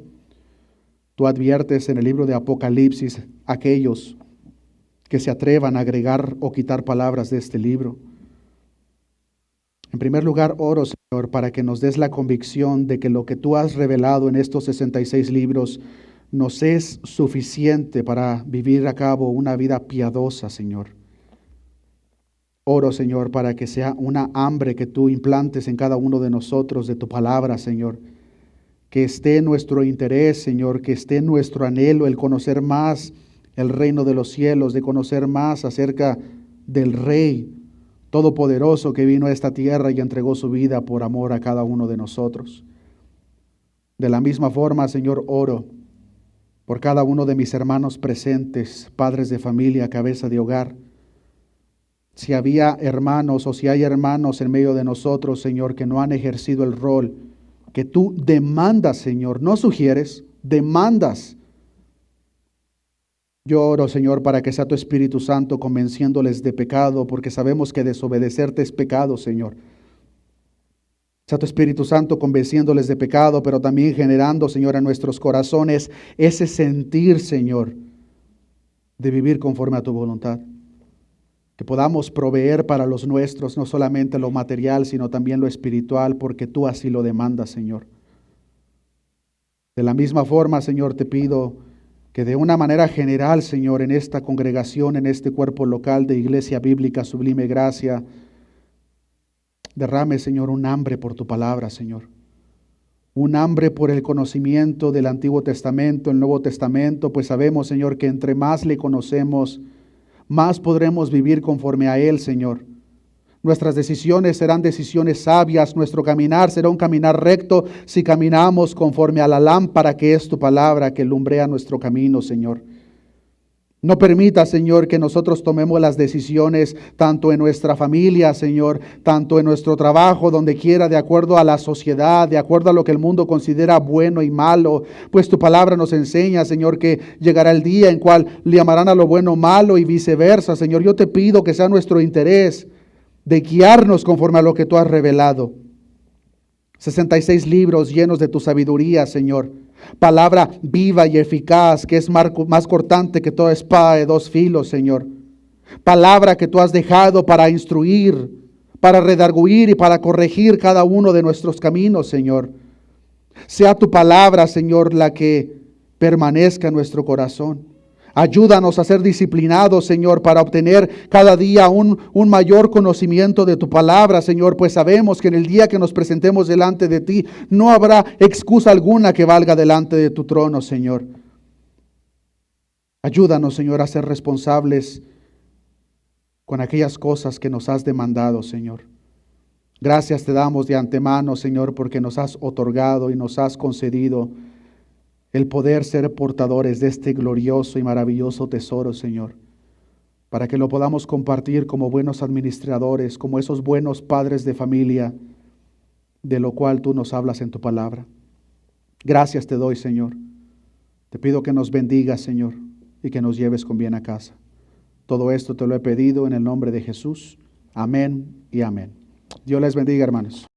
Tú adviertes en el libro de Apocalipsis a aquellos que se atrevan a agregar o quitar palabras de este libro. En primer lugar, oro, Señor, para que nos des la convicción de que lo que tú has revelado en estos 66 libros nos es suficiente para vivir a cabo una vida piadosa, Señor. Oro, Señor, para que sea una hambre que tú implantes en cada uno de nosotros de tu palabra, Señor. Que esté nuestro interés, Señor, que esté nuestro anhelo el conocer más el reino de los cielos, de conocer más acerca del Rey Todopoderoso que vino a esta tierra y entregó su vida por amor a cada uno de nosotros. De la misma forma, Señor, oro por cada uno de mis hermanos presentes, padres de familia, cabeza de hogar. Si había hermanos o si hay hermanos en medio de nosotros, Señor, que no han ejercido el rol que tú demandas, Señor, no sugieres, demandas. Yo oro, Señor, para que sea tu Espíritu Santo convenciéndoles de pecado, porque sabemos que desobedecerte es pecado, Señor. Sea tu Espíritu Santo convenciéndoles de pecado, pero también generando, Señor, en nuestros corazones ese sentir, Señor, de vivir conforme a tu voluntad. Que podamos proveer para los nuestros no solamente lo material, sino también lo espiritual, porque tú así lo demandas, Señor. De la misma forma, Señor, te pido que de una manera general, Señor, en esta congregación, en este cuerpo local de Iglesia Bíblica Sublime Gracia, derrame, Señor, un hambre por tu palabra, Señor. Un hambre por el conocimiento del Antiguo Testamento, el Nuevo Testamento, pues sabemos, Señor, que entre más le conocemos, más podremos vivir conforme a Él, Señor. Nuestras decisiones serán decisiones sabias, nuestro caminar será un caminar recto si caminamos conforme a la lámpara que es tu palabra, que lumbrea nuestro camino, Señor. No permita, Señor, que nosotros tomemos las decisiones tanto en nuestra familia, Señor, tanto en nuestro trabajo, donde quiera, de acuerdo a la sociedad, de acuerdo a lo que el mundo considera bueno y malo. Pues tu palabra nos enseña, Señor, que llegará el día en cual le llamarán a lo bueno malo y viceversa. Señor, yo te pido que sea nuestro interés de guiarnos conforme a lo que tú has revelado. 66 libros llenos de tu sabiduría, Señor. Palabra viva y eficaz, que es más cortante que toda espada de dos filos, Señor. Palabra que tú has dejado para instruir, para redarguir y para corregir cada uno de nuestros caminos, Señor. Sea tu palabra, Señor, la que permanezca en nuestro corazón. Ayúdanos a ser disciplinados, Señor, para obtener cada día un mayor conocimiento de tu palabra, Señor, pues sabemos que en el día que nos presentemos delante de ti, no habrá excusa alguna que valga delante de tu trono, Señor. Ayúdanos, Señor, a ser responsables con aquellas cosas que nos has demandado, Señor. Gracias te damos de antemano, Señor, porque nos has otorgado y nos has concedido el poder ser portadores de este glorioso y maravilloso tesoro, Señor, para que lo podamos compartir como buenos administradores, como esos buenos padres de familia, de lo cual tú nos hablas en tu palabra. Gracias te doy, Señor. Te pido que nos bendigas, Señor, y que nos lleves con bien a casa. Todo esto te lo he pedido en el nombre de Jesús. Amén y amén. Dios les bendiga, hermanos.